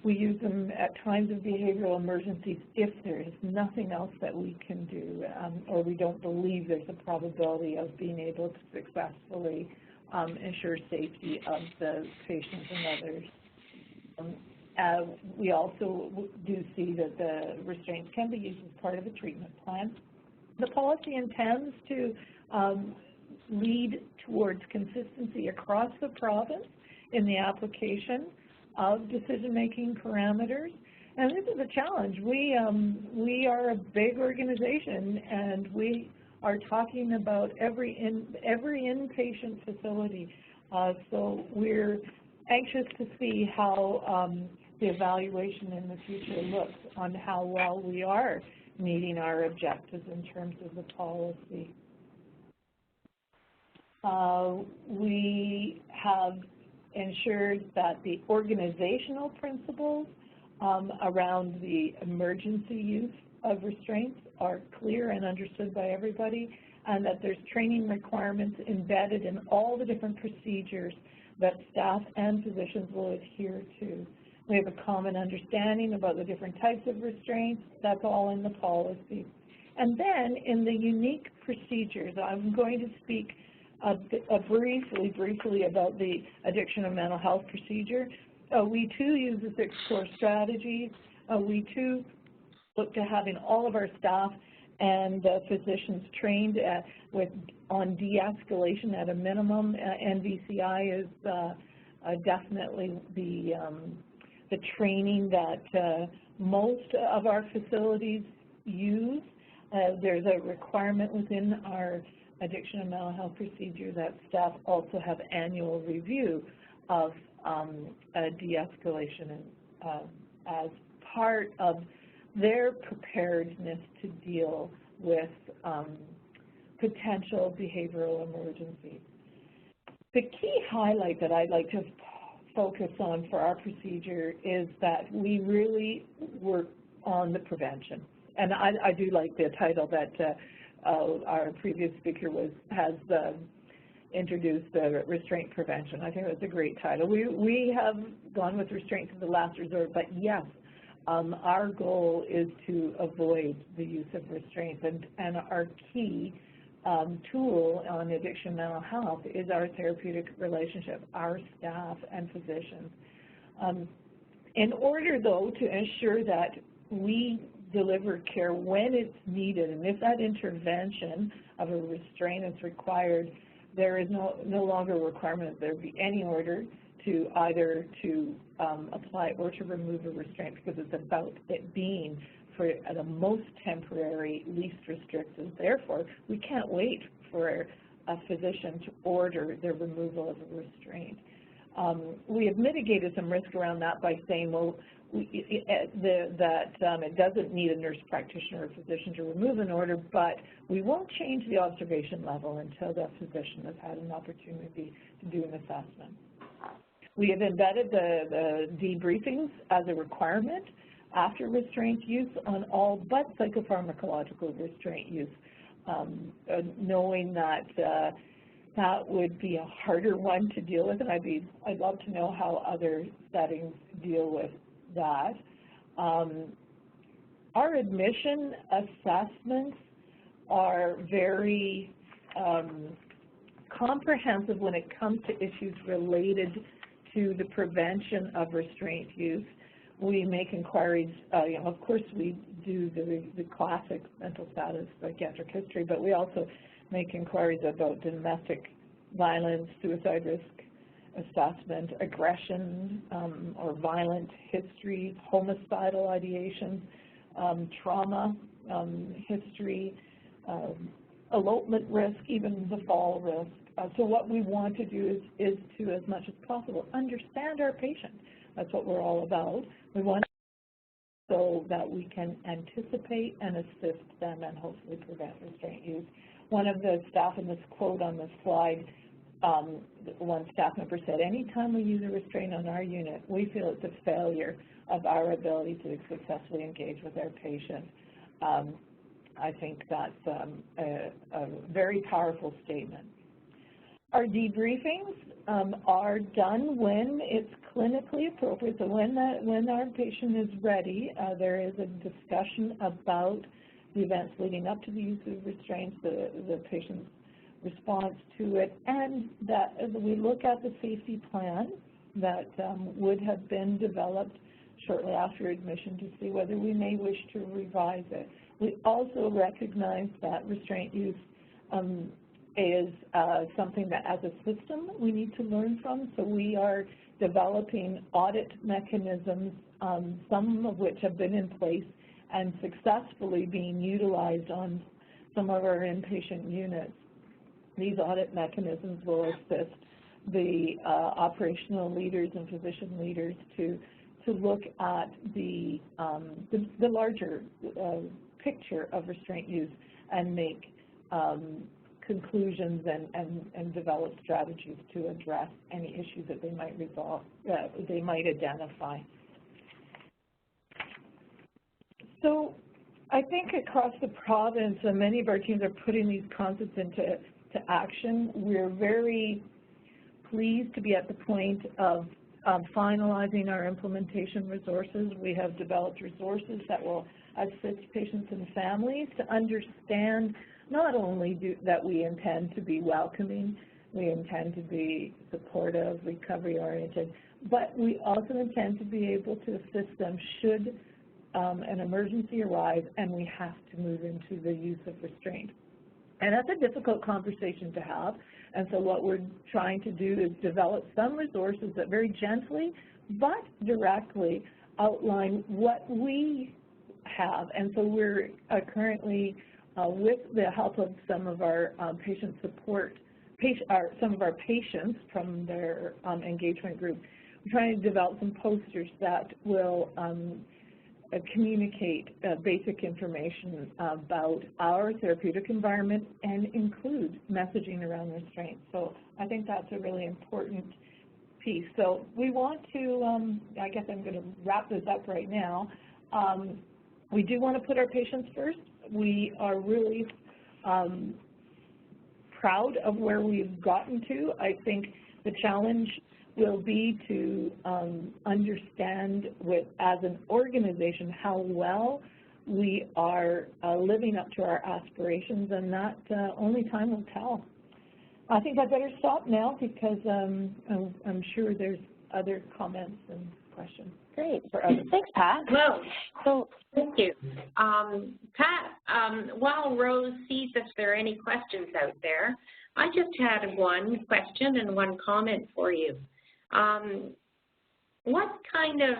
We use them at times of behavioral emergencies if there is nothing else that we can do, or we don't believe there's a probability of being able to successfully ensure safety of the patients and others. we also do see that the restraints can be used as part of a treatment plan. The policy intends to lead towards consistency across the province in the application of decision-making parameters. And this is a challenge. We are a big organization, and we are talking about every inpatient facility. So we're anxious to see how the evaluation in the future looks on how well we are meeting our objectives in terms of the policy. We have ensured that the organizational principles around the emergency use of restraints are clear and understood by everybody, and that there's training requirements embedded in all the different procedures that staff and physicians will adhere to. We have a common understanding about the different types of restraints. That's all in the policy. And then in the unique procedures, I'm going to speak briefly about the addiction and mental health procedure. We too use the 6 core strategies. We too look to having all of our staff and physicians trained on de-escalation at a minimum. NVCI is definitely the training that most of our facilities use. There's a requirement within our addiction and mental health procedure that staff also have annual review of de-escalation as part of their preparedness to deal with potential behavioral emergencies. The key highlight that I'd like to focus on for our procedure is that we really work on the prevention. And I do like the title that our previous speaker has introduced, Restraint Prevention. I think that's a great title. We have gone with restraint to the last resort, but yes, our goal is to avoid the use of restraints, and our key tool on addiction mental health is our therapeutic relationship, our staff and physicians. In order, though, to ensure that we deliver care when it's needed, and if that intervention of a restraint is required, there is no longer a requirement that there be any order to either to apply or to remove a restraint, because it's about it being for the most temporary, least restrictive. Therefore, we can't wait for a physician to order the removal of a restraint. We have mitigated some risk around that by saying, well, it doesn't need a nurse practitioner or physician to remove an order, but we won't change the observation level until the physician has had an opportunity to do an assessment. We have embedded the debriefings as a requirement after restraint use on all but psychopharmacological restraint use, knowing that that would be a harder one to deal with, and I'd love to know how other settings deal with that. Our admission assessments are very comprehensive when it comes to issues related to the prevention of restraint use. We make inquiries, of course we do the classic mental status, psychiatric history, but we also make inquiries about domestic violence, suicide risk assessment, aggression or violent history, homicidal ideation, trauma history, elopement risk, even the fall risk. So what we want to do is to, as much as possible, understand our patient. That's what we're all about. We want to so that we can anticipate and assist them and hopefully prevent restraint use. One of the staff in this quote on the slide, one staff member said, anytime we use a restraint on our unit, we feel it's a failure of our ability to successfully engage with our patient. I think that's a very powerful statement. Our debriefings are done when it's clinically appropriate. So when our patient is ready, there is a discussion about the events leading up to the use of restraints, the patient's response to it, and that we look at the safety plan that would have been developed shortly after admission to see whether we may wish to revise it. We also recognize that restraint use is something that as a system we need to learn from, so we are developing audit mechanisms, some of which have been in place and successfully being utilized on some of our inpatient units. These audit mechanisms will assist the operational leaders and physician leaders to look at the larger picture of restraint use and make conclusions and develop strategies to address any issues that they might they might identify. So I think across the province, many of our teams are putting these concepts into action. We're very pleased to be at the point of finalizing our implementation resources. We have developed resources that will assist patients and families to understand not only that we intend to be welcoming, we intend to be supportive, recovery-oriented, but we also intend to be able to assist them should an emergency arise and we have to move into the use of restraint. And that's a difficult conversation to have, and so what we're trying to do is develop some resources that very gently but directly outline what we have. And so we're currently, with the help of some of our patient support, some of our patients from their engagement group, we're trying to develop some posters that will communicate basic information about our therapeutic environment and include messaging around restraint. So I think that's a really important piece. So we want to, I guess I'm going to wrap this up right now. We do want to put our patients first. We are really proud of where we've gotten to. I think the challenge will be to understand as an organization how well we are living up to our aspirations, and that only time will tell. I think I better stop now because I'm sure there's other comments and questions. Great. Thanks, Pat. Well, so thank you. Pat, while Rose sees if there are any questions out there, I just had one question and one comment for you. What kind of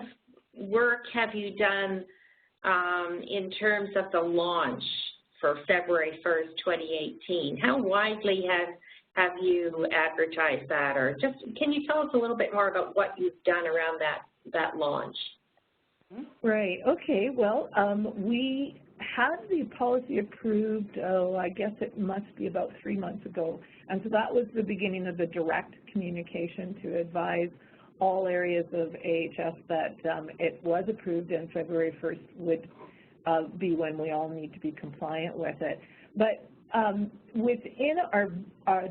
work have you done in terms of the launch for February 1st, 2018? How widely have you advertised that, or just can you tell us a little bit more about what you've done around that launch? Right. Okay. Well, we had the policy approved, I guess it must be about 3 months ago, and so that was the beginning of the direct communication to advise all areas of AHS that it was approved and February 1st would be when we all need to be compliant with it. But within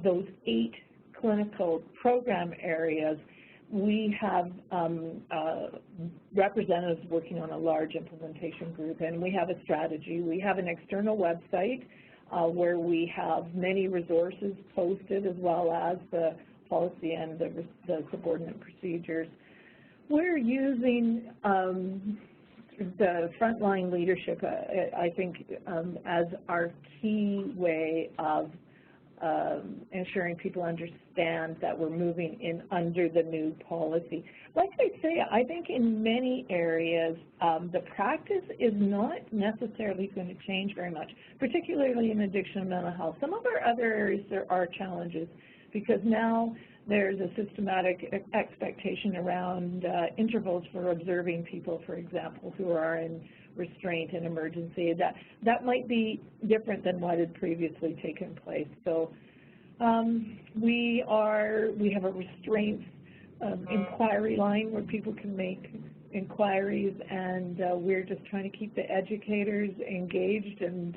those 8 clinical program areas, we have representatives working on a large implementation group, and we have a strategy. We have an external website where we have many resources posted, as well as the policy and the subordinate procedures. We're using the frontline leadership, I think, as our key way of ensuring people understand that we're moving in under the new policy. Like I say, I think in many areas, the practice is not necessarily going to change very much, particularly in addiction and mental health. Some of our other areas, there are challenges because now there's a systematic expectation around intervals for observing people, for example, who are in restraint and emergency. That might be different than what had previously taken place. So we have a restraint inquiry line where people can make inquiries, and we're just trying to keep the educators engaged and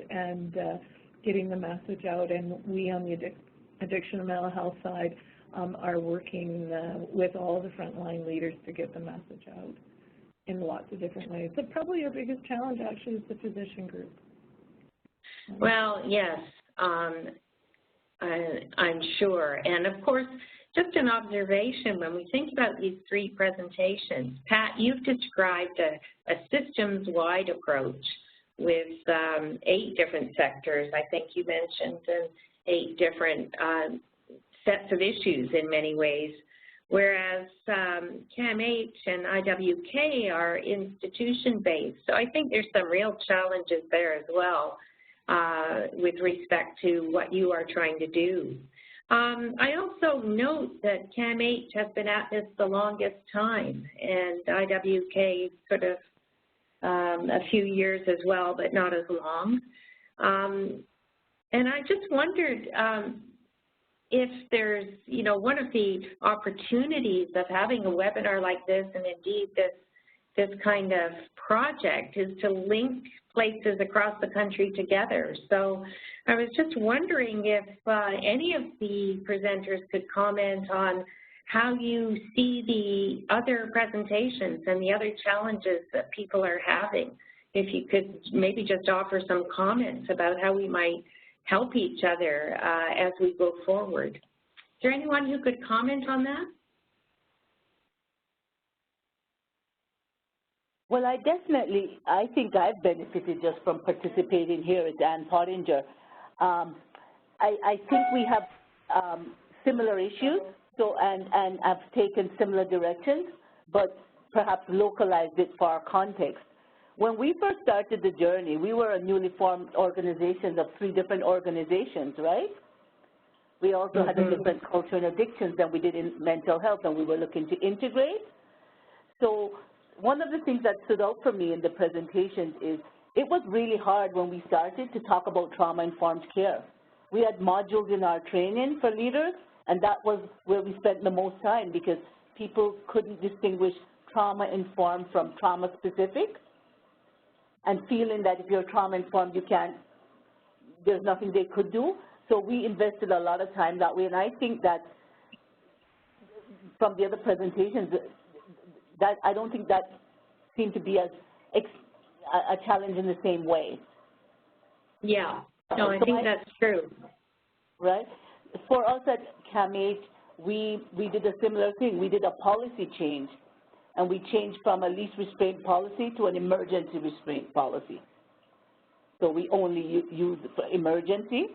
getting the message out. And we on the addiction and mental health side are working with all the frontline leaders to get the message out in lots of different ways. But probably our biggest challenge actually is the physician group. Well, yes, I'm sure. And of course, just an observation when we think about these three presentations. Pat, you've described a systems-wide approach with 8 different sectors, I think you mentioned, and 8 different sets of issues in many ways, whereas CAMH and IWK are institution-based. So I think there's some real challenges there as well with respect to what you are trying to do. I also note that CAMH has been at this the longest time, and IWK sort of a few years as well, but not as long. And I just wondered if there's, you know, one of the opportunities of having a webinar like this, and indeed this kind of project, is to link places across the country together. So I was just wondering if any of the presenters could comment on how you see the other presentations and the other challenges that people are having. If you could maybe just offer some comments about how we might help each other as we go forward. Is there anyone who could comment on that? Well, I think I've benefited just from participating here at Dan Pottinger. I think we have similar issues, so and have taken similar directions, but perhaps localized it for our context. When we first started the journey, we were a newly formed organization of 3 different organizations, right? We also had a different culture and addictions than we did in mental health, and we were looking to integrate. So one of the things that stood out for me in the presentations is it was really hard when we started to talk about trauma-informed care. We had modules in our training for leaders, and that was where we spent the most time because people couldn't distinguish trauma-informed from trauma-specific, and feeling that if you're trauma-informed, there's nothing they could do. So we invested a lot of time that way, and I think that from the other presentations, that I don't think that seemed to be a challenge in the same way. Yeah, no, I think that's true. Right? For us at CAMH, we did a similar thing. We did a policy change, and we changed from a least restraint policy to an emergency restraint policy. So we only use it for emergency,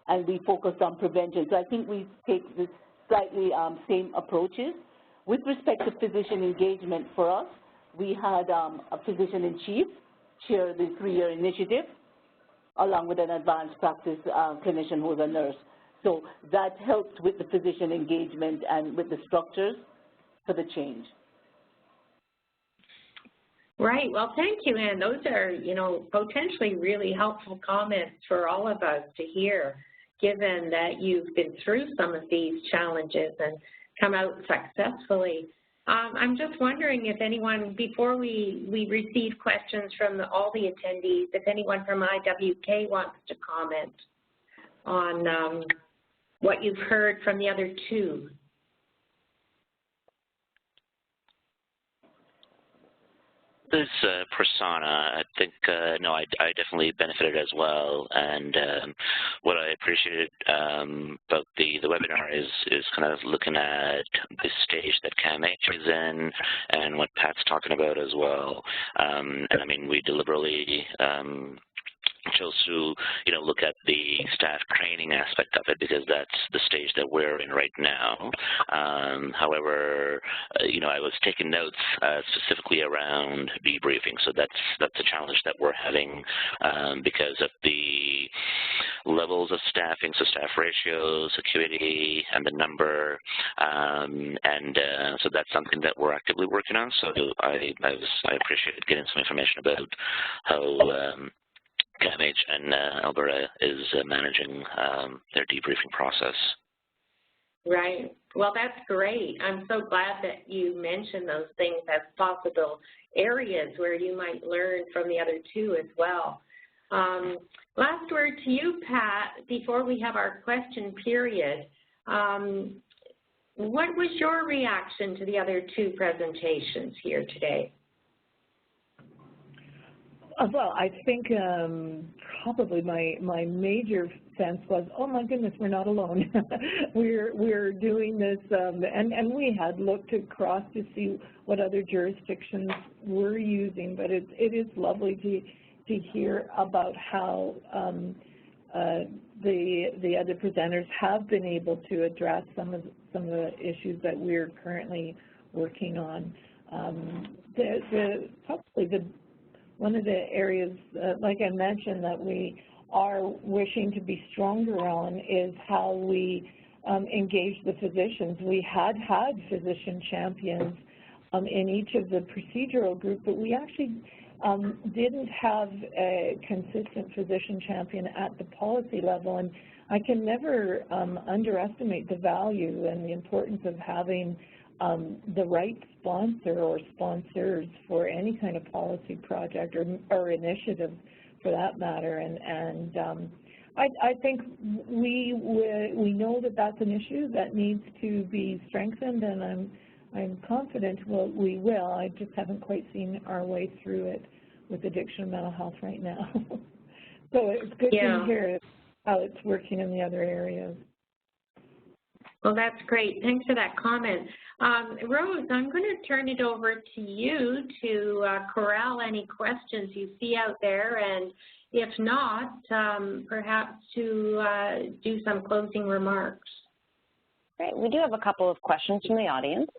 and we focused on prevention. So I think we take the slightly same approaches. With respect to physician engagement for us, we had a physician-in-chief chair the 3-year initiative, along with an advanced practice clinician who was a nurse. So that helped with the physician engagement and with the structures for the change. Right. Well, thank you, Anne. Those are, you know, potentially really helpful comments for all of us to hear, given that you've been through some of these challenges and come out successfully. I'm just wondering if anyone, before we receive questions from all the attendees, if anyone from IWK wants to comment on what you've heard from the other 2. This persona, I think, no, I definitely benefited as well. And what I appreciated about the webinar is kind of looking at the stage that CAMH is in and what Pat's talking about as well. And I mean, we deliberately chose to, you know, look at the staff training aspect of it because that's the stage that we're in right now. However, you know, I was taking notes specifically around debriefing, so that's a challenge that we're having because of the levels of staffing, so staff ratios, acuity, and the number, and so that's something that we're actively working on. So I appreciated getting some information about how CAMH and Alberta is managing their debriefing process. Right. Well, that's great. I'm so glad that you mentioned those things as possible areas where you might learn from the other 2 as well. Last word to you, Pat, before we have our question period. What was your reaction to the other 2 presentations here today? Well, I think probably my major sense was, oh my goodness, we're not alone. we're doing this, and we had looked across to see what other jurisdictions were using, but it is lovely to hear about how the other presenters have been able to address some of the issues that we're currently working on. Probably one of the areas, like I mentioned, that we are wishing to be stronger on is how we engage the physicians. We had physician champions in each of the procedural groups, but we actually didn't have a consistent physician champion at the policy level, and I can never underestimate the value and the importance of having the right sponsor or sponsors for any kind of policy project or initiative for that matter. And I think we know that that's an issue that needs to be strengthened, and I'm confident we will. I just haven't quite seen our way through it with addiction and mental health right now. So it's good to hear how it's working in the other areas. Well, that's great. Thanks for that comment. Rose, I'm going to turn it over to you to corral any questions you see out there, and if not, perhaps to do some closing remarks. Great. We do have a couple of questions from the audience.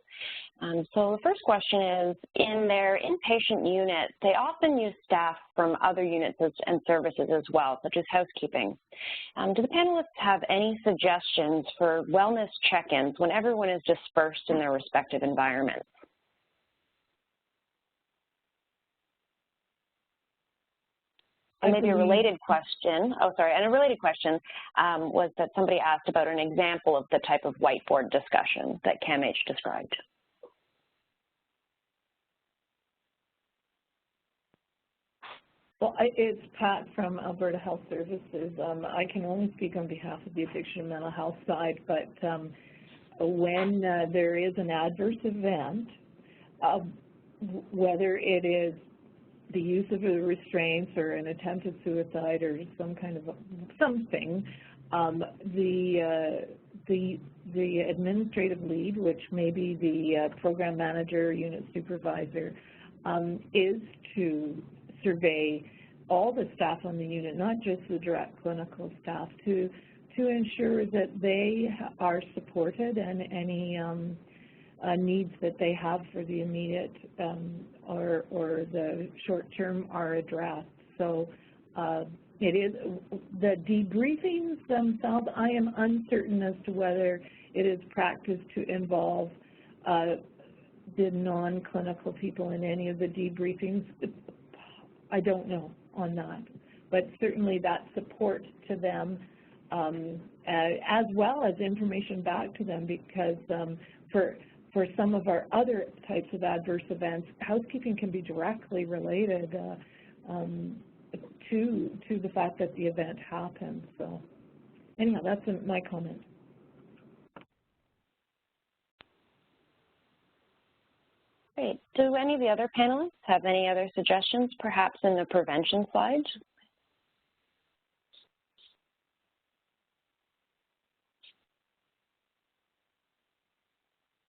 So the first question is, in their inpatient unit, they often use staff from other units and services as well, such as housekeeping. Do the panelists have any suggestions for wellness check-ins when everyone is dispersed in their respective environments? And maybe a related question, and a related question was that somebody asked about an example of the type of whiteboard discussion that CAMH described. Well, it's Pat from Alberta Health Services. I can only speak on behalf of the addiction and mental health side, but when there is an adverse event, whether it is the use of the restraints or an attempted suicide or some kind of something, the administrative lead, which may be the program manager, unit supervisor, is to survey all the staff on the unit, not just the direct clinical staff, to ensure that they are supported and any needs that they have for the immediate or the short term are addressed. So it is the debriefings themselves. I am uncertain as to whether it is practice to involve the non-clinical people in any of the debriefings. I don't know on that, but certainly that support to them as well as information back to them, because for some of our other types of adverse events, housekeeping can be directly related to the fact that the event happened. So anyhow, that's my comment. Great. Do any of the other panelists have any other suggestions, perhaps in the prevention side?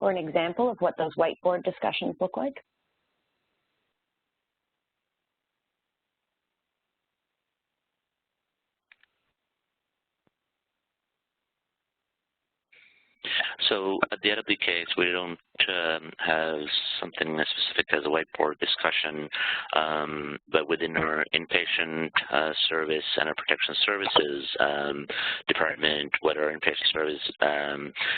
Or an example of what those whiteboard discussions look like? So at the end of the case, we don't have something as specific as a whiteboard discussion, but within our inpatient service and our protection services department, what our inpatient service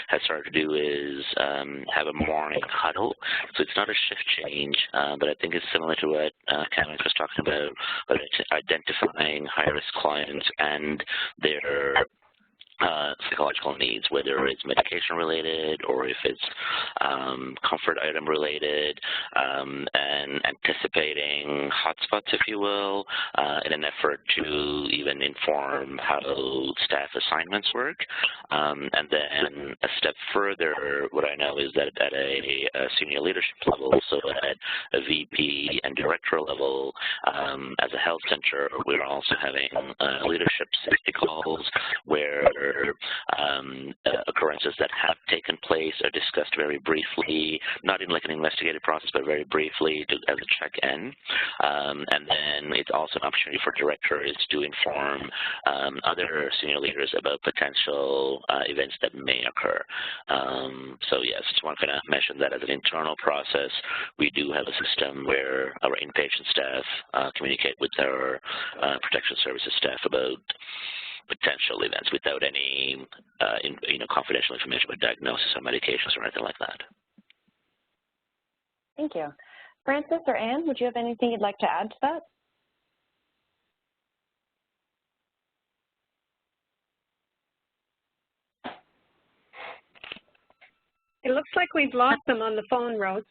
has started to do is have a morning huddle. So it's not a shift change, but I think it's similar to what Cameron was talking about identifying high-risk clients and their psychological needs, whether it's medication related or if it's comfort item related, and anticipating hotspots, if you will, in an effort to even inform how staff assignments work. And then a step further, what I know is that at a senior leadership level, so at a VP and director level, as a health center, we're also having leadership safety calls where occurrences that have taken place are discussed very briefly, not in like an investigative process, but very briefly as a check-in. And then it's also an opportunity for directors to inform other senior leaders about potential events that may occur. So yes, just want to kind of mention that as an internal process, we do have a system where our inpatient staff communicate with our protection services staff about potential events without any, confidential information about diagnosis or medications or anything like that. Thank you. Francis or Anne, would you have anything you'd like to add to that? It looks like we've lost them on the phone, Rose.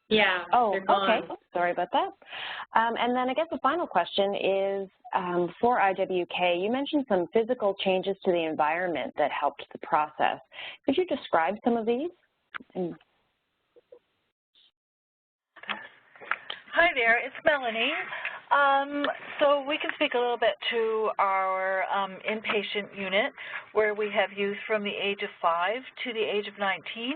Yeah. Oh, okay. Sorry about that. And then I guess the final question is for IWK, you mentioned some physical changes to the environment that helped the process. Could you describe some of these? Hi there, it's Melanie. So we can speak a little bit to our inpatient unit where we have youth from the age of 5 to the age of 19.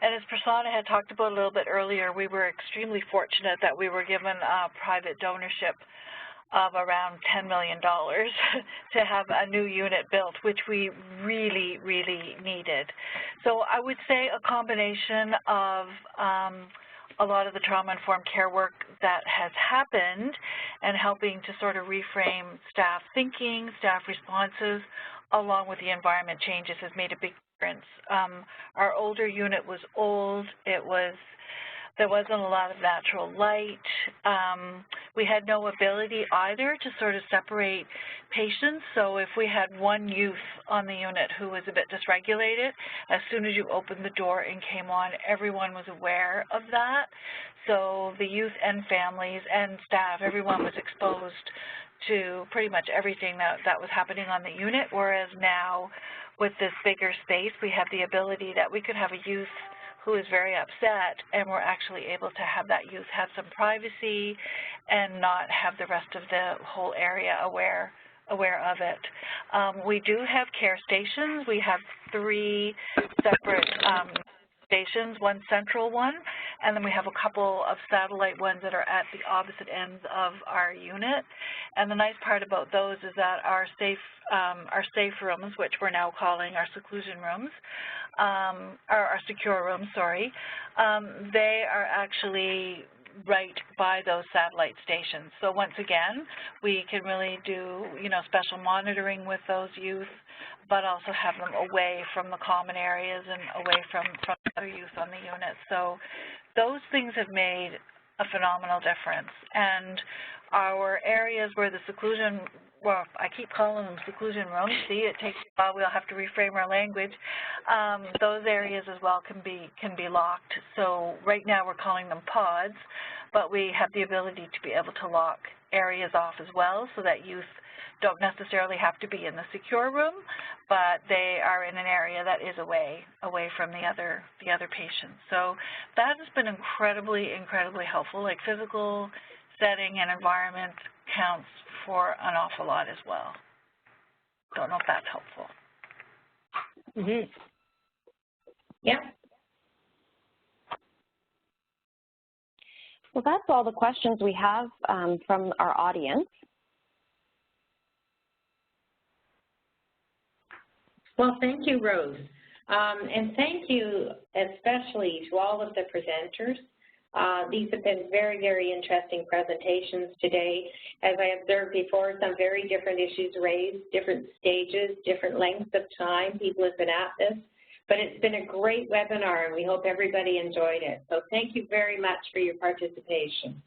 And as Prasanna had talked about a little bit earlier, we were extremely fortunate that we were given a private donorship of around $10 million to have a new unit built, which we really, really needed. So I would say a combination of a lot of the trauma-informed care work that has happened and helping to sort of reframe staff thinking, staff responses, along with the environment changes has made a big difference. Our older unit was old. There wasn't a lot of natural light. We had no ability either to sort of separate patients. So if we had one youth on the unit who was a bit dysregulated, as soon as you opened the door and came on, everyone was aware of that. So the youth and families and staff, everyone was exposed to pretty much everything that was happening on the unit, whereas now with this bigger space, we have the ability that we could have a youth who is very upset, and we're actually able to have that youth have some privacy and not have the rest of the whole area aware of it. We do have care stations. We have 3 separate stations, one central one, and then we have a couple of satellite ones that are at the opposite ends of our unit. And the nice part about those is that our safe rooms, which we're now calling our seclusion rooms, our secure rooms, sorry, they are actually right by those satellite stations. So once again, we can really do, special monitoring with those youth, but also have them away from the common areas and away from other youth on the unit. So those things have made a phenomenal difference. And our areas where the seclusion, well, I keep calling them seclusion rooms. See, it takes a while. We'll have to reframe our language. Those areas as well can be locked. So right now we're calling them pods, but we have the ability to be able to lock areas off as well so that youth don't necessarily have to be in the secure room, but they are in an area that is away from the other patients. So that has been incredibly, incredibly helpful. Like physical setting and environment counts for an awful lot as well. Don't know if that's helpful. Mm-hmm. Yeah. Well, that's all the questions we have from our audience. Well, thank you, Rose. And thank you especially to all of the presenters. These have been very, very interesting presentations today. As I observed before, some very different issues raised, different stages, different lengths of time people have been at this. But it's been a great webinar, and we hope everybody enjoyed it. So thank you very much for your participation.